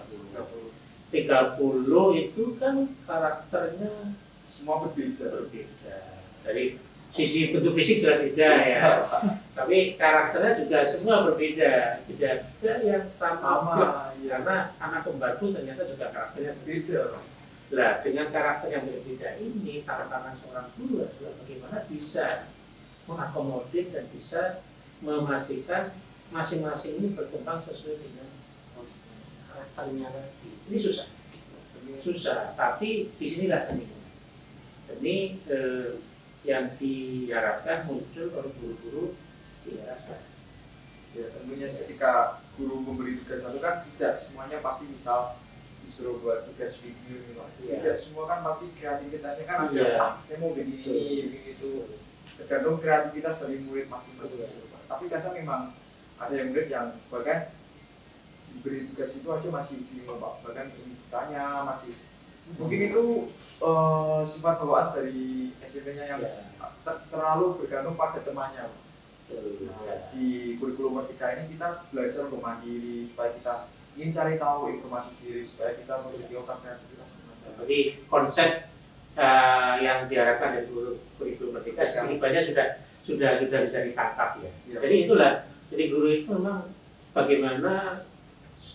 30 itu kan karakternya Semua berbeda. Dari sisi bentuk fisik jelas beda ya. Tapi karakternya juga semua berbeda. Tidak ada yang sama. Iya. Karena anak kembar pun ternyata juga karakternya berbeda. Nah, dengan karakter yang berbeda ini, tantangan seorang guru adalah bagaimana bisa mengakomodir dan bisa memastikan masing-masing ini berkembang sesuai dengan karakternya tadi. Ini susah. Tapi disinilah seninya. Seni yang diharapkan muncul oleh guru-guru di era sekarang. Ya, tentunya ketika guru memberi tugas satu kan tidak semuanya pasti misal disuruh buat tugas video gitu. Iya. Tidak semua kan pasti kreativitasnya kan ada. Iya. Saya mau begini ini itu. Tergantung kreativitas dari murid masing-masing. Tapi kadang memang ada yang murid yang bahkan diberi tugas itu aja masih bingung Pak. Bahkan ini tanya masih mungkin itu sifat bawaan dari SMP-nya yang terlalu bergantung pada temannya. Di kurikulum Merdeka ini kita belajar untuk mandiri supaya kita ingin cari tahu informasi sendiri supaya kita memiliki otak kreativitas. Jadi konsep yang diharapkan dari kurikulum Merdeka setidaknya sudah bisa ditangkap ya. Jadi itulah. Jadi guru itu memang bagaimana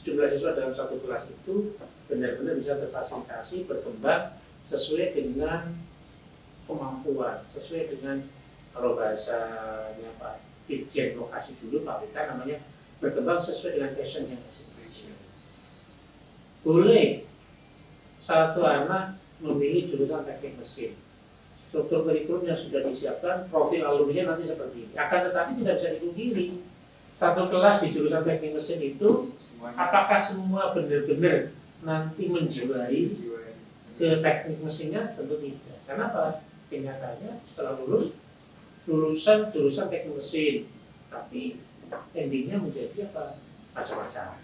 jumlah siswa dalam satu kelas itu benar-benar bisa terfasilitasi berkembang sesuai dengan kemampuan, sesuai dengan kalau bahasanya Pak Dirjen Vokasi dulu Pak Wita namanya berkembang sesuai dengan passionnya masing-masing. Boleh satu anak memilih jurusan teknik mesin, struktur kurikulum yang sudah disiapkan, profil alumninya nanti seperti ini. Akan tetapi tidak bisa dipungkiri satu kelas di jurusan teknik mesin itu apakah semua benar-benar nanti menjiwai ke teknik mesinnya? Tentu tidak. Kenapa? Kenyataannya setelah lulusan jurusan teknik mesin, tapi endingnya menjadi apa? Macam-macam.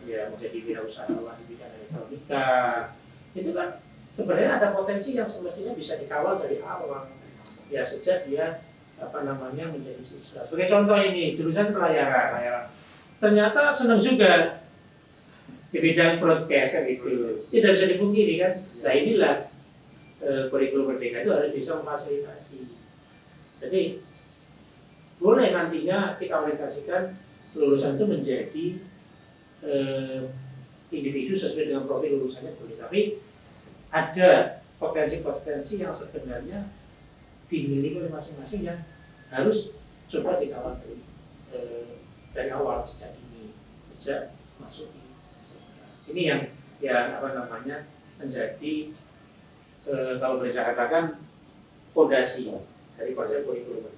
Ya, menjadi wirausahawan di bidang elektronika. Itu kan sebenarnya ada potensi yang semestinya bisa dikawal dari awal. Ya sejak dia menjadi siswa. Sebagai contoh ini jurusan pelayaran. Ternyata senang juga di bidang broadcast kan gitu. Tidak bisa dipungkiri kan. Nah inilah kurikulum Merdeka itu harus bisa memfasilitasi. Jadi boleh nantinya kita orientasikan lulusan itu menjadi individu sesuai dengan profil lulusannya boleh. Tapi ada potensi-potensi yang sebenarnya dimiliki oleh masing-masing yang harus coba dikawal dari awal sejak masuk di SMA. Ini yang menjadi kalau boleh saya katakan fondasi dari konsep kurikulum.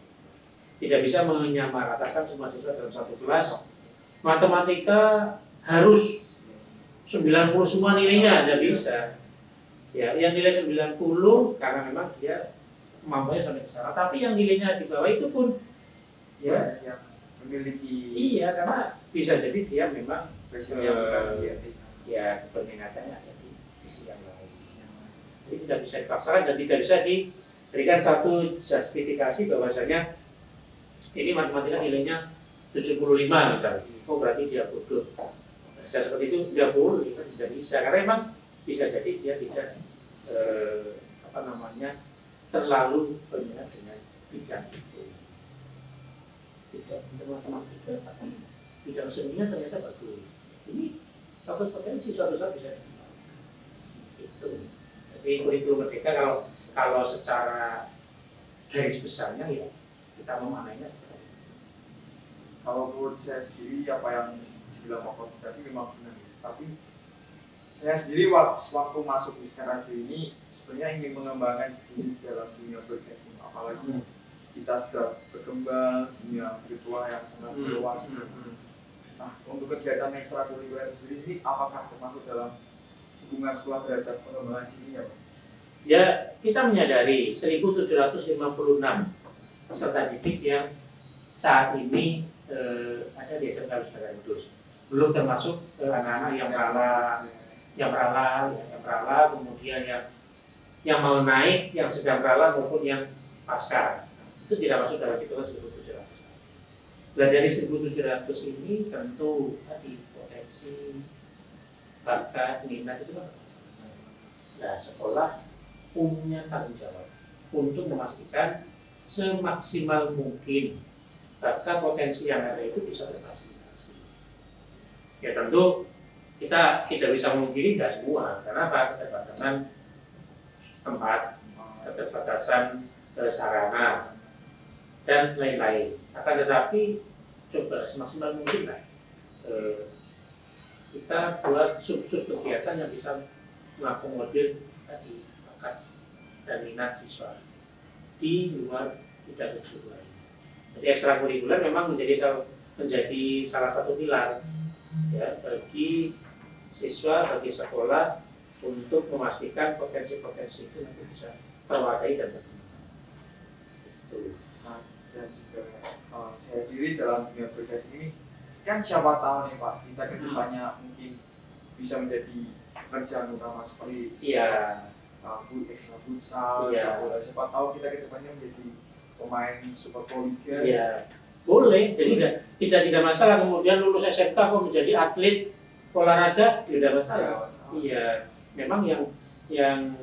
Tidak bisa menyamaratakan semua siswa dalam satu kelas. Matematika harus 90 semua nilainya, tidak bisa. Ya, yang nilai 90 karena memang dia kemampuannya sampai ke sana. Tapi yang nilainya di bawah itu pun ya yang memiliki karena bisa jadi dia memang yang peminatannya ada di sisi yang lain. Jadi tidak bisa dipaksakan dan tidak bisa diberikan satu justifikasi bahwasanya ini matematika nilainya 75 misalnya. Oh berarti dia bodoh. Bisa seperti itu tidak boleh, tidak bisa karena memang bisa jadi dia tidak terlalu berminat dengan bidang itu. Tidak matematika tapi bidang seninya ternyata bagus. Ini satu potensi suatu saat bisa dikembangkan. Itu. Jadi kurikulum Merdeka kalau secara garis besarnya ya kita memaknainya seperti itu. Kalau menurut saya sendiri apa yang dibilang Pak Kofi tadi memang benar, tapi saya sendiri waktu masuk di sekarang ini sebenarnya ingin mengembangkan diri dalam dunia broadcasting, apalagi kita sudah berkembang dunia virtual yang sangat luas. Nah, untuk kegiatan ekstrakurikuler sendiri ini apakah termasuk dalam hubungan sekolah terhadap pengembangan diri ya Pak? Ya, kita menyadari 1.756 peserta didik yang saat ini ada di SMK Wisata Kudus. Belum termasuk anak-anak yang merala, kemudian yang mau naik, yang sedang merala maupun yang pasca. Itu tidak masuk dalam hitungan 1.700. Nah dari 1.700 ini tentu tadi potensi, bakat, minat itu kan. Nah sekolah punya tanggung jawab untuk memastikan semaksimal mungkin bakat potensi yang ada itu bisa terfasilitasi. Ya tentu kita tidak bisa memungkiri tidak semua, karena apa? Keterbatasan tempat, keterbatasan sarana, dan lain-lain. Akan tetapi coba semaksimal mungkin lah kita buat sub-sub kegiatan yang bisa mengakomodir tadi bakat dan minat siswa di luar bidang kejuruan. Jadi ekstrakurikuler memang menjadi salah satu pilar ya bagi siswa, bagi sekolah untuk memastikan potensi-potensi itu nanti bisa terwadai dan berkembang. Nah, dan juga saya sendiri dalam dunia bergas ini kan siapa tahu nih Pak, kita ke depannya mungkin bisa menjadi pekerjaan utama seperti extra futsal, siapa tahu kita ke depannya menjadi pemain Super Liga. Iya, boleh. Jadi tidak masalah kemudian lulus SMK kok menjadi atlet olahraga, tidak masalah. Iya, memang yang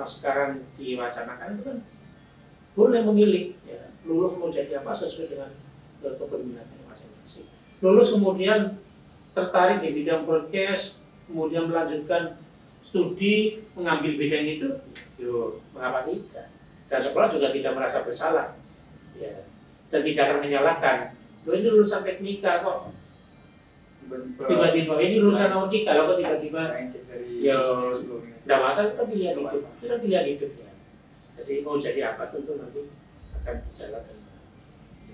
sekarang diwacanakan itu kan boleh memilih ya, lulus mau jadi apa sesuai dengan keberminatannya masing-masing. Lulus kemudian tertarik di bidang broadcast, kemudian melanjutkan studi mengambil bidang itu, mengapa tidak? Dan sekolah juga tidak merasa bersalah, ya, dan tidak akan menyalahkan. Ini lulusan teknika kok, tiba-tiba ini lulusan nautika, kalau kok tiba-tiba, ya, tidak masalah, itu pilihan hidup, itu kan pilihan hidup ya. Jadi mau jadi apa tentu nanti akan berjalan.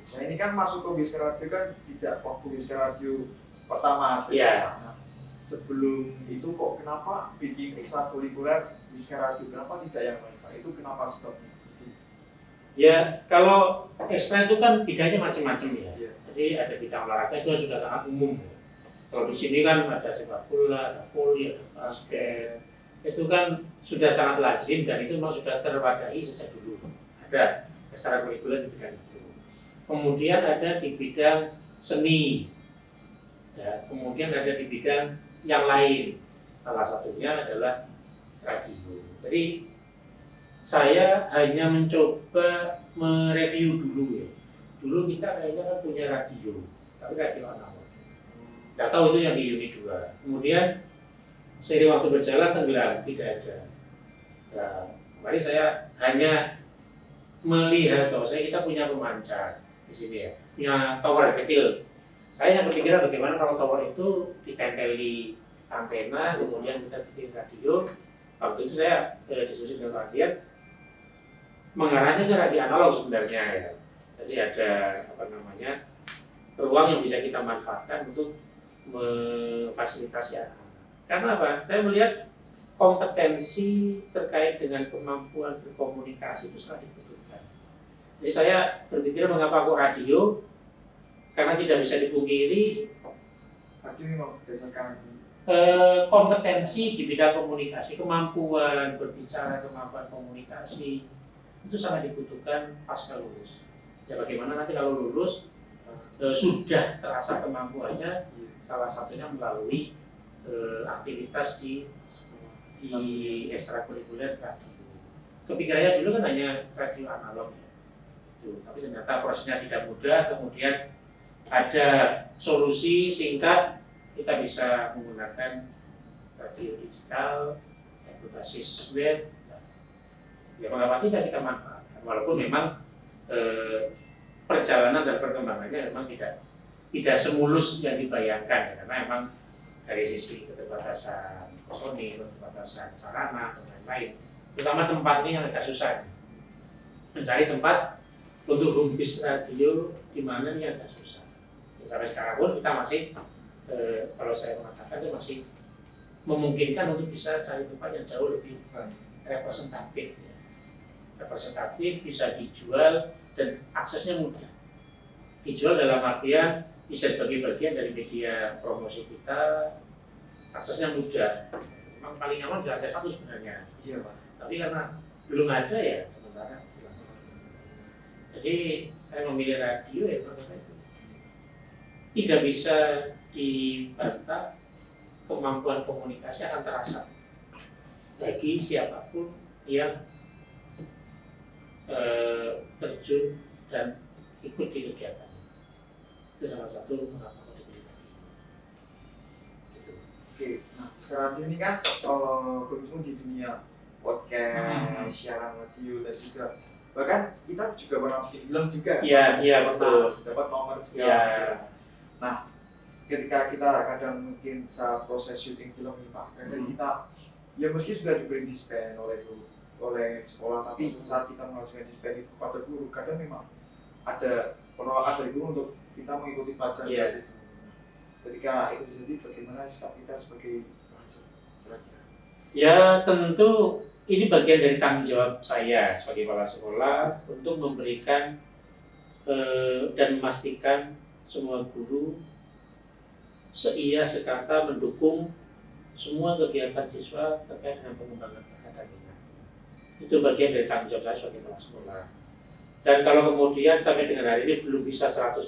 Saya ini kan masuk ke Wiskar Radio kan tidak waktu Wiskar Radio pertama. Ya. Nah, sebelum itu kok kenapa bikin ekstrakurikuler Wiskar Radio, kenapa tidak yang lain Pak? Itu kenapa sebabnya? Ya, kalau ekstra itu kan bidangnya macam-macam ya. Yeah. Jadi ada bidang olahraga itu sudah sangat umum. Kalau di sini kan ada sepak bola, ada voli, ada basket. Itu kan sudah sangat lazim dan itu memang sudah terwadahi sejak dulu. Ada ekstrakurikuler di bidang itu. Kemudian ada di bidang seni. Ya, kemudian ada di bidang yang lain. Salah satunya adalah radio. Jadi saya hanya mencoba mereview dulu ya. Dulu kita kayaknya kan punya radio, tapi radio analog. Tidak tahu itu yang di unit 2. Kemudian seiring waktu berjalan tenggelam, tidak ada. Nah, kemarin saya hanya melihat bahwa kita punya pemancar di sini ya, punya tower kecil. Saya yang berpikiran bagaimana kalau tower itu ditempeli antena, kemudian kita bikin radio. Waktu itu saya diskusi dengan Pak Dian, mengarahnya ke radio analog sebenarnya ya. Jadi ada ruang yang bisa kita manfaatkan untuk memfasilitasi anak-anak. Karena apa? Saya melihat kompetensi terkait dengan kemampuan berkomunikasi itu sangat dibutuhkan. Jadi saya berpikir mengapa kok radio? Karena tidak bisa dipungkiri Radio memang berdasarkan kompetensi di bidang komunikasi, kemampuan berbicara, kemampuan komunikasi itu sangat dibutuhkan pasca lulus. Ya bagaimana nanti kalau lulus sudah terasa kemampuannya, salah satunya melalui aktivitas di ekstrakurikuler radio. Kepikirannya dulu kan hanya radio analog ya. Tapi ternyata prosesnya tidak mudah, kemudian ada solusi singkat, kita bisa menggunakan radio digital yang berbasis web. Ya mengapa tidak kita manfaatkan, walaupun memang perjalanan dan perkembangannya memang tidak semulus yang dibayangkan ya, karena memang dari sisi keterbatasan personil, keterbatasan sarana dan lain-lain, terutama tempat ini yang agak susah, mencari tempat untuk home base radio di mana ini agak susah. Ya, sampai sekarang pun kita masih kalau saya mengatakan itu masih memungkinkan untuk bisa cari tempat yang jauh lebih representatif ya. Representatif, bisa dijual dan aksesnya mudah. Dijual dalam artian bisa sebagai bagian dari media promosi kita, aksesnya mudah. Memang paling nyaman di lantai 1 sebenarnya. Iya Pak. Tapi karena belum ada ya sementara. Jadi saya memilih radio ya karena itu. Tidak bisa dibantah, kemampuan komunikasi akan terasa bagi siapapun yang terjun dan ikut di kegiatan. Itu salah satu mengapa kok dipilih. Gitu. Oke, nah sekarang ini kan berhubung di dunia podcast, siaran radio dan juga bahkan kita juga pernah bikin film juga. Iya, iya betul. Dapat nomor juga. Iya. Nah, ketika kita kadang mungkin saat proses syuting film nih Pak, kadang kita ya meski sudah diberi dispen oleh sekolah, tapi saat kita mengajukan dispen itu kepada guru, kadang memang ada penolakan dari guru untuk kita mengikuti pelajaran itu. Ketika itu terjadi, bagaimana sikap kita sebagai pelajar? Kira-kira? Ya tentu ini bagian dari tanggung jawab saya sebagai kepala sekolah untuk memberikan dan memastikan semua guru seia sekata mendukung semua kegiatan siswa terkait dengan pengembangan akademik. Itu bagian dari tanggung jawab saya sebagai kepala sekolah. Dan kalau kemudian sampai dengan hari ini belum bisa 100%,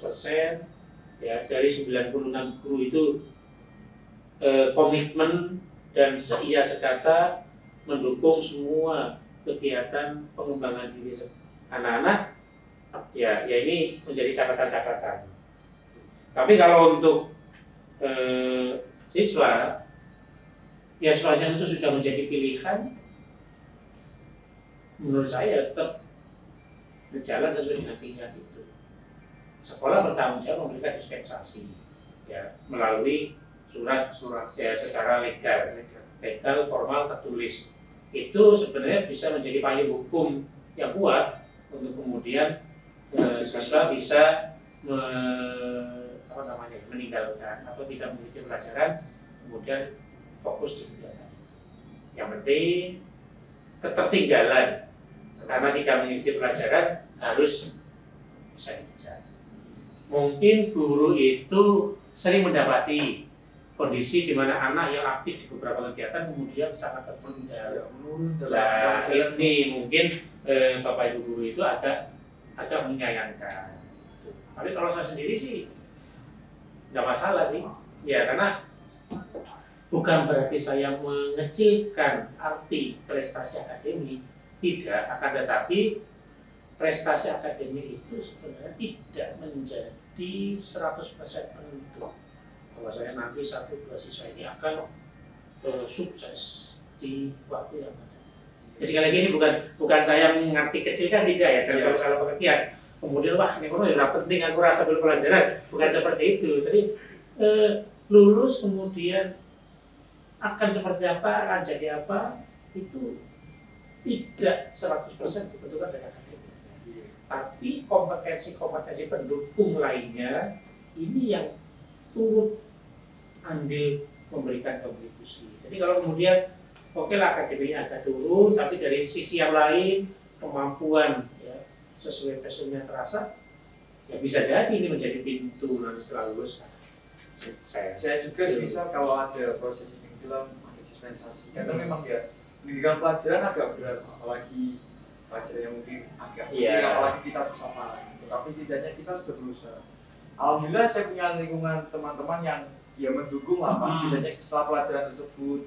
ya dari 96 guru itu komitmen dan seia sekata mendukung semua kegiatan pengembangan diri anak-anak, ya ini menjadi catatan-catatan. Tapi kalau untuk siswa, ya sepanjang itu sudah menjadi pilihan, menurut saya tetap berjalan sesuai dengan pilihan itu. Sekolah bertanggung jawab memberikan dispensasi, ya melalui surat ya secara legal, formal, tertulis. Itu sebenarnya bisa menjadi payung hukum yang kuat untuk kemudian siswa bisa meninggalkan atau tidak mengikuti pelajaran, kemudian fokus di kegiatan. Yang penting ketertinggalan karena tidak mengikuti pelajaran harus bisa dikejar. Mungkin guru itu sering mendapati kondisi di mana anak yang aktif di beberapa kegiatan kemudian sangat tertinggal. Nah, ini mungkin Bapak Ibu guru itu agak menyayangkan. Tapi kalau saya sendiri sih nggak masalah sih. Ya karena bukan berarti saya mengecilkan arti prestasi akademik, tidak. Akan tetapi prestasi akademik itu sebenarnya tidak menjadi 100% penentu bahwa saya nanti 1-2 siswa ini akan sukses di waktu yang ada. Jadi sekali lagi ini bukan saya mengerti kecil kan, tidak ya, jangan salah pengertian. Kemudian wah ini ya penting aku rasa pelajaran, bukan seperti itu. Jadi lulus kemudian akan seperti apa, akan jadi apa, itu tidak 100% ditentukan dari akademik. Tapi kompetensi pendukung lainnya ini yang turut andil memberikan kontribusi. Jadi kalau kemudian oke lah akademiknya agak turun, tapi dari sisi yang lain kemampuan ya, sesuai passionnya terasa, ya bisa jadi ini menjadi pintu nanti setelah lulus. Saya juga misal kalau ada proses syuting film, ada dispensasi, karena memang ya pendidikan pelajaran agak berat, apalagi pelajaran yang mungkin agak penting, apalagi kita susah paham. Tapi setidaknya kita sudah berusaha. Alhamdulillah saya punya lingkungan teman-teman yang ya mendukung lah Pak. Setidaknya setelah pelajaran tersebut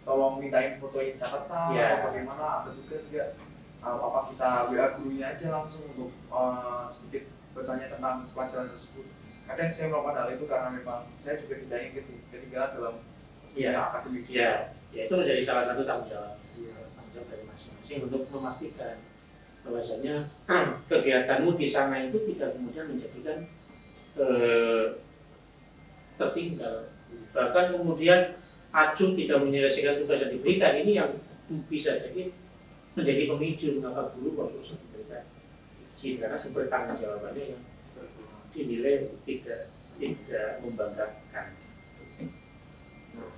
tolong mintain fotoin catatan atau bagaimana, ada tugas juga apa kita WA gurunya aja langsung untuk sedikit bertanya tentang pelajaran tersebut. Kadang saya melakukan hal itu karena memang saya juga tidak ingin ketinggalan dalam akademik juga. Ya itu menjadi salah satu tanggung jawab dari masing-masing untuk memastikan bahwasanya kegiatanmu di sana itu tidak kemudian menjadikan tertinggal. Bahkan kemudian acuh tidak menyelesaikan tugas yang diberikan, ini yang bisa jadi menjadi pemicu mengapa guru kok susah diberikan izin karena seperti tanggung jawabannya yang dinilai tidak membanggakan. Nah,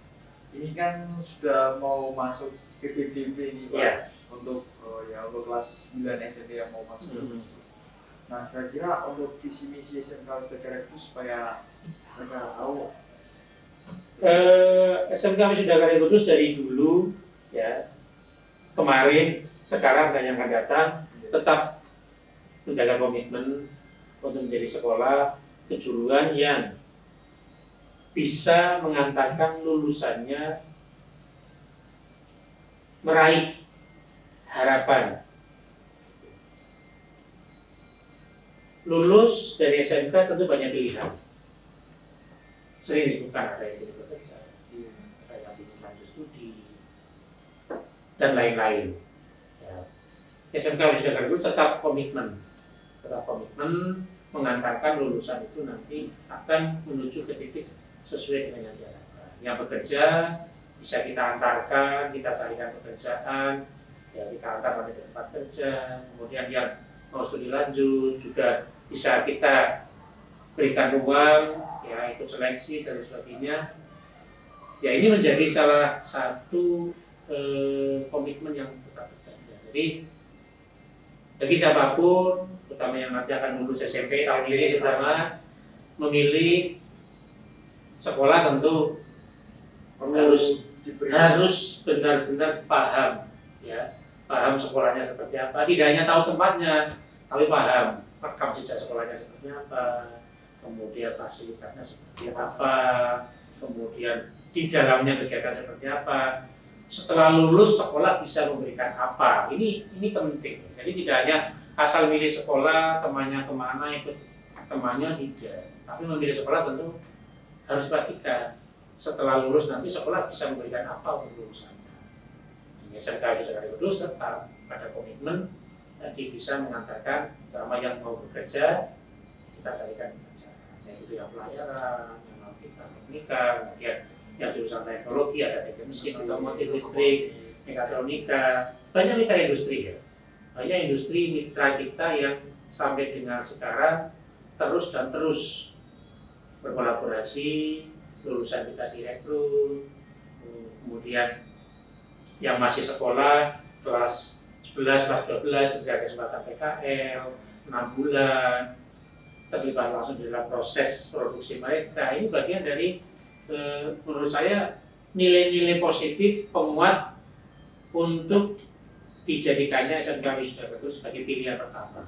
ini kan sudah mau masuk PPDB ini Pak, untuk untuk kelas 9 SMP yang mau masuk. Nah, kira-kira untuk visi misi SMK Wisudagara itu supaya mereka tahu. SMK Wisudagara Kudus dari dulu ya, kemarin, sekarang dan yang akan datang tetap menjaga komitmen untuk menjadi sekolah kejuruan yang bisa mengantarkan lulusannya meraih harapan. Lulus dari SMK tentu banyak pilihan. Sering disebutkan ada yang pilih bekerja, ada yang pilih lanjut studi, dan lain-lain. Ya. SMK Wisudagara Kudus tetap komitmen mengantarkan lulusan itu nanti akan menuju ke titik sesuai dengan yang diharapkan. Yang bekerja bisa kita antarkan, kita carikan pekerjaan, ya kita antar sampai ke tempat kerja. Kemudian yang mau studi lanjut juga bisa kita berikan ruang, ya ikut seleksi dan sebagainya. Ya ini menjadi salah satu komitmen yang tetap terjaga. Jadi bagi siapapun, terutama yang nanti akan lulus SMP tahun ini, terutama memilih sekolah tentu harus benar-benar paham, ya paham sekolahnya seperti apa. Tidak hanya tahu tempatnya, tapi paham rekam jejak sekolahnya seperti apa, kemudian fasilitasnya seperti apa, kemudian di dalamnya kegiatan seperti apa. Setelah lulus sekolah bisa memberikan apa, ini penting. Jadi tidak hanya asal milih sekolah, temannya kemana, ikut temannya, tidak. Tapi memilih sekolah tentu harus dipastikan setelah lulus nanti sekolah bisa memberikan apa untuk lulusannya. SMK Wisudagara Kudus tetap pada komitmen nanti bisa mengantarkan terutama yang mau bekerja, kita carikan pekerjaan, yaitu yang pelayaran, yang nautika teknika, kemudian yang jurusan teknologi, ada teknik mesin, otomotif, listrik, mekatronika, banyak mitra industri ya. Banyak industri mitra kita yang sampai dengan sekarang terus berkolaborasi, lulusan kita direkrut, kemudian yang masih sekolah kelas 11, kelas 12 diberikan kesempatan PKL 6 bulan, terlibat langsung dalam proses produksi mereka. Ini bagian dari menurut saya nilai-nilai positif penguat untuk dijadikannya SMK Wisudagara Kudus sebagai pilihan pertama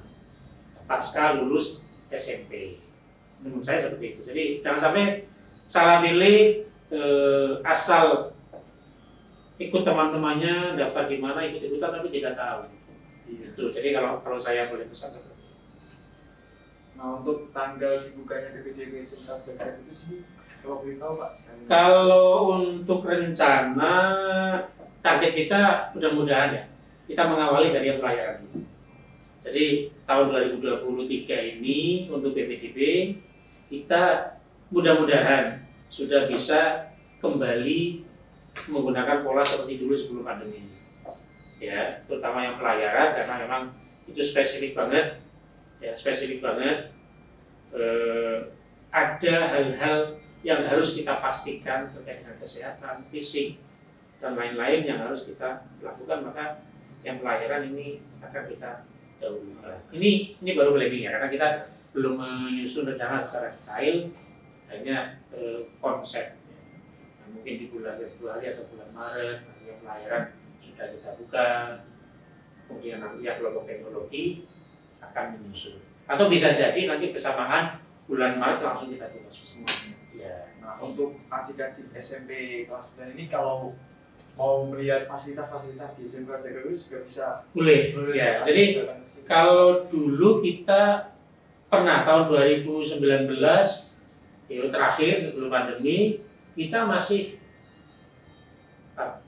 pasca lulus SMP. Menurut saya seperti itu. Jadi jangan sampai salah pilih, asal ikut teman-temannya daftar di mana, ikut-ikutan tapi tidak tahu. Itu. Jadi kalau saya boleh pesan seperti itu. Nah, untuk tanggal dibukanya PPDB SMK Wisudagara Kudus ini kalau boleh tahu Pak sekali. Kalau untuk rencana target kita mudah-mudahan ya kita mengawali dari yang pelayaran. Jadi tahun 2023 ini untuk PPDB kita mudah-mudahan sudah bisa kembali menggunakan pola seperti dulu sebelum pandemi. Ya, terutama yang pelayaran karena memang itu spesifik banget. Ya, spesifik banget. Ada hal-hal yang harus kita pastikan terkait dengan kesehatan, fisik, dan lain-lain yang harus kita lakukan, maka yang pelayaran ini akan kita dahulukan. Ini baru planning ya, karena kita belum menyusun rencana secara detail, hanya konsep. Nah, mungkin di bulan Februari atau bulan Maret, nanti yang pelayaran sudah kita buka, kemudian nanti yang kelompok teknologi akan menyusun. Atau bisa jadi nanti bersamaan bulan Maret langsung kita buka semua. Ya. Nah, untuk adik-adik SMP kelas 9 ini kalau mau melihat fasilitas-fasilitas di SMK Wisudagara Kudus juga bisa. Boleh ya. Jadi kalau dulu kita pernah tahun 2019 ya, terakhir sebelum pandemi kita masih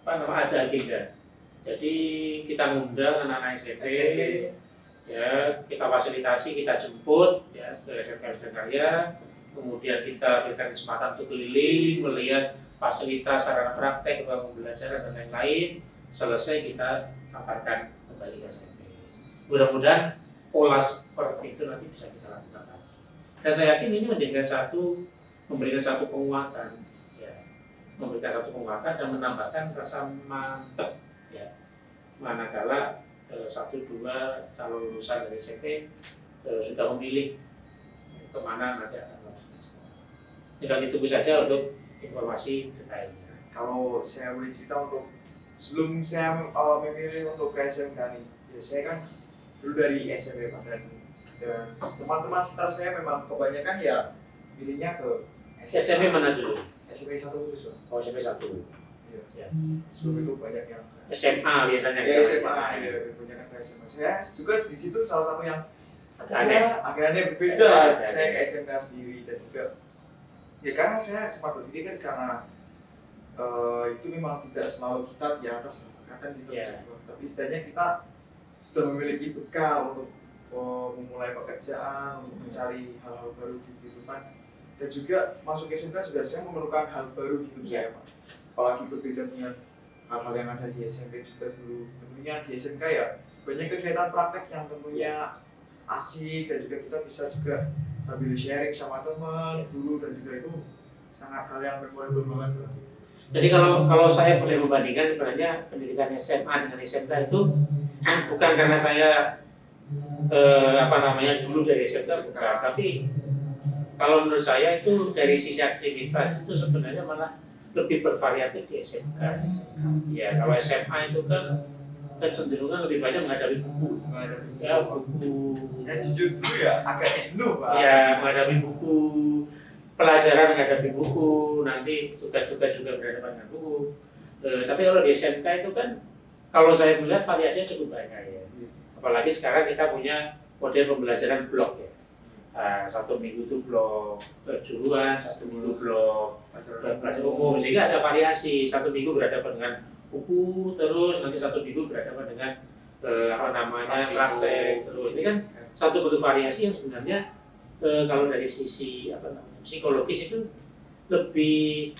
ada agenda. Jadi kita ngundang anak-anak SMP. Ya, kita fasilitasi, kita jemput ya ke SMK Wisudagara. Kemudian kita berikan kesempatan untuk keliling, melihat fasilitas sarana praktek, ruang pembelajaran dan lain-lain. Selesai kita antarkan kembali ke SMP. Mudah-mudahan pola seperti itu nanti bisa kita lakukan. Dan saya yakin ini memberikan satu penguatan, ya, memberikan satu penguatan dan menambahkan rasa mantap, ya. Manakala 1-2 calon lulusan dari SMP sudah memilih kemana nanti akan melakukan. Tinggal ditunggu saja untuk informasi detailnya. Kalau saya boleh cerita untuk sebelum saya memilih untuk ke SMK nih, ya saya kan dulu dari SMP Pak, dan teman-teman sekitar saya memang kebanyakan ya milihnya ke SMP mana dulu? SMP 1 Kudus Pak. Oh, SMP 1. Iya. Ya. Sebelum itu banyak yang SMA biasanya. ya SMA, ya banyak yang ke SMA. Saya juga di situ salah satu yang Agak aneh. agak aneh berbeda lah. Agak Saya ke aneh. SMK sendiri dan juga ya karena saya sempat berpikir kan karena itu memang tidak selalu kita di atas kadang kita Iya. bisa di bawah. Tapi setidaknya kita sudah memiliki bekal untuk memulai pekerjaan, untuk mencari hal-hal baru di kehidupan, dan juga masuk SMK juga saya memerlukan hal baru di hidup saya Pak. Apalagi berbeda dengan hal-hal yang ada di SMP juga dulu. Tentunya di SMK ya banyak kegiatan praktek yang tentunya asik, dan juga kita bisa juga sambil sharing sama teman, guru, dan juga itu sangat hal yang memorable banget. Jadi kalau saya boleh membandingkan sebenarnya pendidikan SMA dengan SMK itu bukan karena saya dulu dari SMK bukan, tapi kalau menurut saya itu dari sisi aktivitas itu sebenarnya malah lebih bervariatif di SMK. Ya kalau SMA itu kan kecenderungan lebih banyak menghadapi buku. Ya buku. Saya jujur dulu ya agak jenuh Pak. Ya menghadapi buku, pelajaran menghadapi buku, nanti tugas-tugas juga berhadapan dengan buku. Tapi kalau di SMK itu kan, kalau saya melihat variasinya cukup banyak ya. Apalagi sekarang kita punya model pembelajaran blok ya. Satu minggu itu blok kejuruan, satu minggu blok pelajaran umum, sehingga ada variasi. Satu minggu berhadapan dengan buku, terus nanti satu minggu berhadapan dengan praktek, terus ini kan satu bentuk variasi yang sebenarnya kalau dari sisi psikologis itu lebih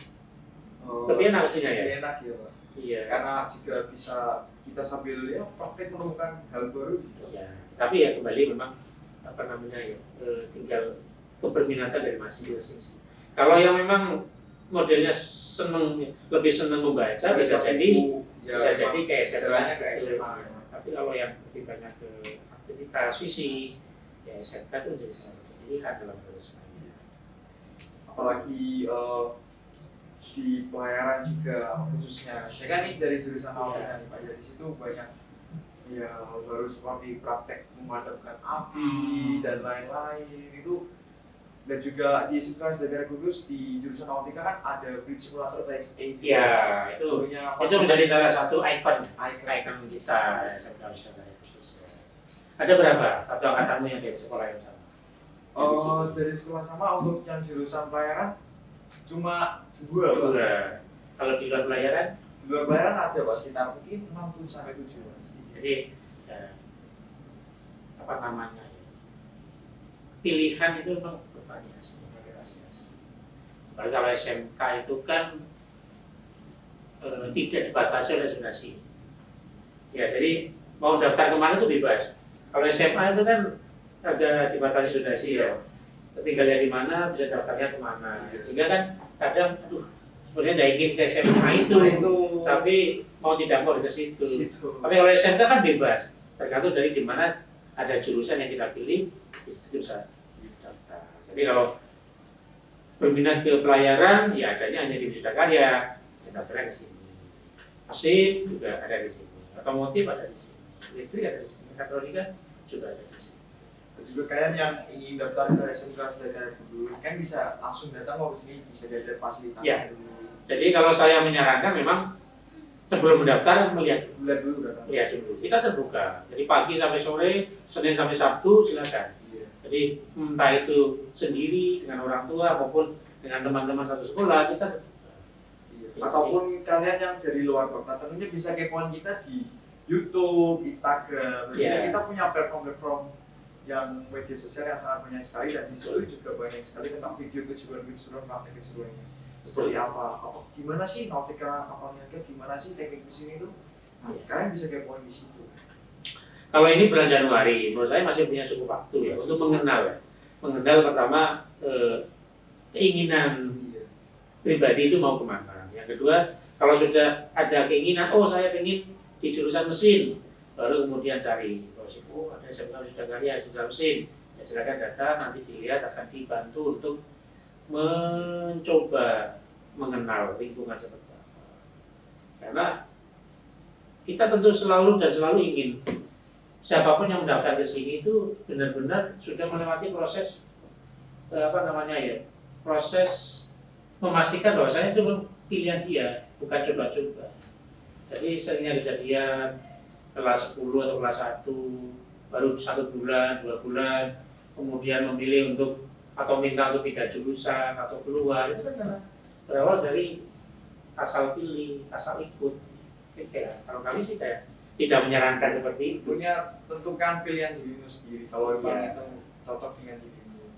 enak pastinya ya. Lebih enak ya Pak. Iya. Karena juga bisa kita sambil ya praktek menemukan hal baru. Iya. Tapi ya kembali memang tinggal keberminatan dari masing-masing sih. Kalau yang memang modelnya lebih senang membaca bisa jadi kayak SMA. Tapi kalau yang lebih banyak ke aktivitas fisik ya SMK itu jadi sangat pilihan dalam proses ini. Apalagi di pelayaran juga khususnya. Saya kan ini dari jurusan nautika nih Pak. Ya di situ banyak ya hal baru seperti praktek memadamkan api dan lain-lain itu. Dan juga di SMK Negara Kudus di jurusan nautika kan ada bridge simulator TXA. Iya, itu menjadi salah satu ikon kita SMK Negara Kudus. Ada berapa satu angkatanmu yang dari sekolah yang sama? Dari sekolah sama untuk yang jurusan pelayaran cuma 2 Pak. Kalau di luar pelayaran? Di luar pelayaran ada Pak, sekitar mungkin 6 sampai 7 pasti. Jadi pilihan itu memang bervariasi. Baru kalau SMK itu kan tidak dibatasi oleh zonasi. Ya, jadi mau daftar kemana itu bebas. Kalau SMA itu kan ada dibatasi zonasi ya. Tinggalnya di mana, bisa daftarnya kemana. Sehingga kan kadang, sebenarnya tidak ingin ke SMA itu, tapi mau tidak mau ke situ. Tapi kalau SMK kan bebas, tergantung dari di mana ada jurusan yang kita pilih, itu bisa daftar. Jadi kalau berminat ke pelayaran, ya adanya hanya di Wisuda Karya, yang daftarnya ke sini. Mesin juga ada di sini, otomotif ada di sini, listrik ada di sini, mekatronika juga ada di sini. Juga kalian yang ingin daftar ke SMK Negara Kudus kan bisa langsung datang ke sini, bisa diajar fasilitasnya Ya. dulu. Jadi kalau saya menyarankan memang sebelum mendaftar melihat dulu datang. lihat dulu. Kita terbuka. Jadi pagi sampai sore, Senin sampai Sabtu silakan. Iya. Jadi entah itu sendiri dengan orang tua maupun dengan teman-teman satu sekolah kita terbuka. Iya. Ataupun kalian yang dari luar kota tentunya bisa kepoin kita di YouTube, Instagram. Jadi Iya. kita punya platform-platform yang media sosial yang sangat banyak sekali, dan di situ juga banyak sekali tentang video kejuruan praktek kejuruannya. Seperti apa, gimana sih nautika kapal niaga, gimana sih teknik mesin itu. Nah, kalian bisa kepoin di situ. Kalau ini bulan Januari, menurut saya masih punya cukup waktu ya untuk mengenal ya. Mengenal pertama keinginan pribadi itu mau kemana. Yang kedua, kalau sudah ada keinginan, saya ingin di jurusan mesin, baru kemudian cari ada SMK Wisuda Karya jurusan mesin, ya silakan datang, nanti dilihat akan dibantu untuk mencoba mengenal lingkungan seperti apa. Karena kita tentu selalu ingin siapapun yang mendaftar ke sini itu benar-benar sudah melewati proses proses memastikan bahwasanya itu pilihan dia, bukan coba-coba. Jadi seringnya kejadian kelas 10 atau kelas 1 baru 1 bulan, 2 bulan, kemudian memilih untuk atau minta untuk pindah jurusan atau keluar, itu kan karena berawal dari asal pilih, asal ikut. Kalau kami sih tidak menyarankan seperti itu. Tentunya tentukan pilihan dirimu sendiri kalau memang Ya. itu cocok dengan dirimu.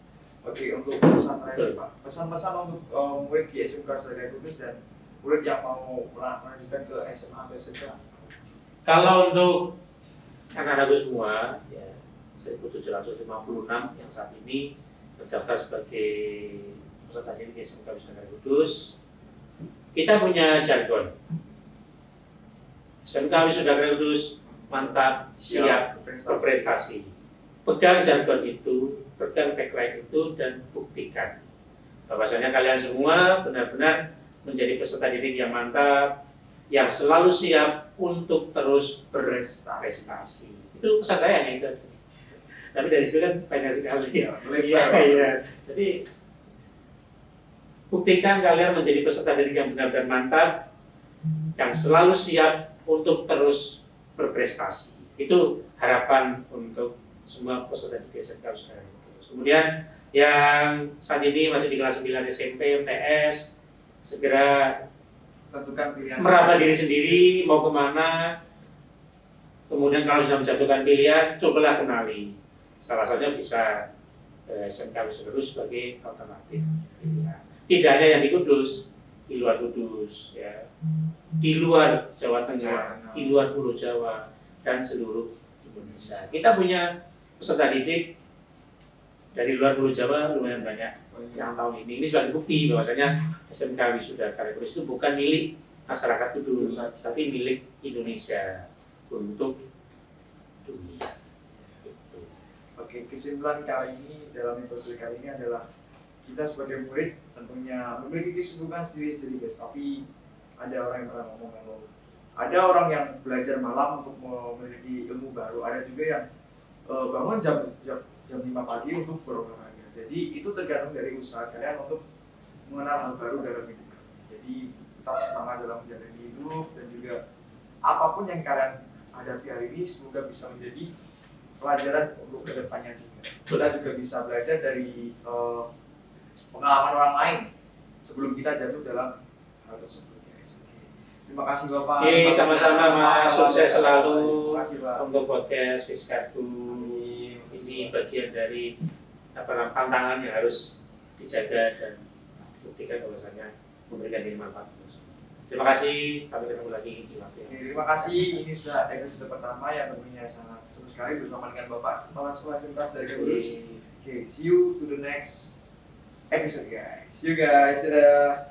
Oke, untuk pesan terakhir Pak, pesan-pesan untuk murid di SMK Saudara Kudus dan murid yang mau melanjutkan ke SMA atau SMK. Kalau untuk anak-anakku semua, ya 1756 yang saat ini terdaftar sebagai peserta didik SMK Wisata Kudus, kita punya jargon. SMK Wisata Kudus mantap, siap, berprestasi. Pegang jargon itu, pegang tagline itu, dan buktikan bahwasanya kalian semua benar-benar menjadi peserta didik yang mantap, yang selalu siap untuk terus berprestasi. Itu pesan saya nih, itu aja. Tapi dari situ kan banyak sekali. Iya. Jadi buktikan kalian menjadi peserta didik yang benar-benar mantap, yang selalu siap untuk terus berprestasi. Itu harapan untuk semua peserta didik SMK Wisata Kudus. Kemudian yang saat ini masih di kelas 9 SMP, MTS, segera tentukan pilihan. meraba diri sendiri mau kemana. Kemudian kalau sudah menjatuhkan pilihan, cobalah kenali. Salah satunya bisa SMK Wisata Kudus sebagai alternatif pilihan. Tidak hanya yang di Kudus, di luar Kudus, ya, di luar Jawa Tengah, di luar Pulau Jawa, dan seluruh Indonesia. Kita punya peserta didik dari luar Pulau Jawa lumayan banyak yang tahun ini. Ini sudah bukti bahwasanya SMK Wisuda Karya Kudus itu bukan milik masyarakat Kudus, tapi milik Indonesia untuk dunia. Gitu. Oke, kesimpulan kali ini dalam episode kali ini adalah kita sebagai murid tentunya memiliki kesibukan sendiri-sendiri guys, tapi ada orang yang pernah ngomong kalau ada orang yang belajar malam untuk memiliki ilmu baru, ada juga yang bangun jam 5 pagi untuk berolahraga. Jadi itu tergantung dari usaha kalian untuk mengenal hal baru dalam hidup. Jadi tetap semangat dalam menjalani hidup dan juga apapun yang kalian hadapi hari ini semoga bisa menjadi pelajaran untuk kedepannya juga. Kita juga bisa belajar dari pengalaman orang lain sebelum kita jatuh dalam hal tersebut. Terima kasih Bapak. Sama-sama Mas, sukses selalu Terima kasih, Pak. untuk podcast Fiskarku. Ini bagian dari tantangan yang harus dijaga dan buktikan bahwasanya memberikan diri manfaat. Terima kasih, sampai ketemu lagi di waktu yang. Terima kasih, ini sudah episode pertama yang tentunya sangat seru sekali bersama dengan Bapak Kepala Sekolah SMK dari Kudus. Oke, see you to the next episode guys. See you guys, dadah.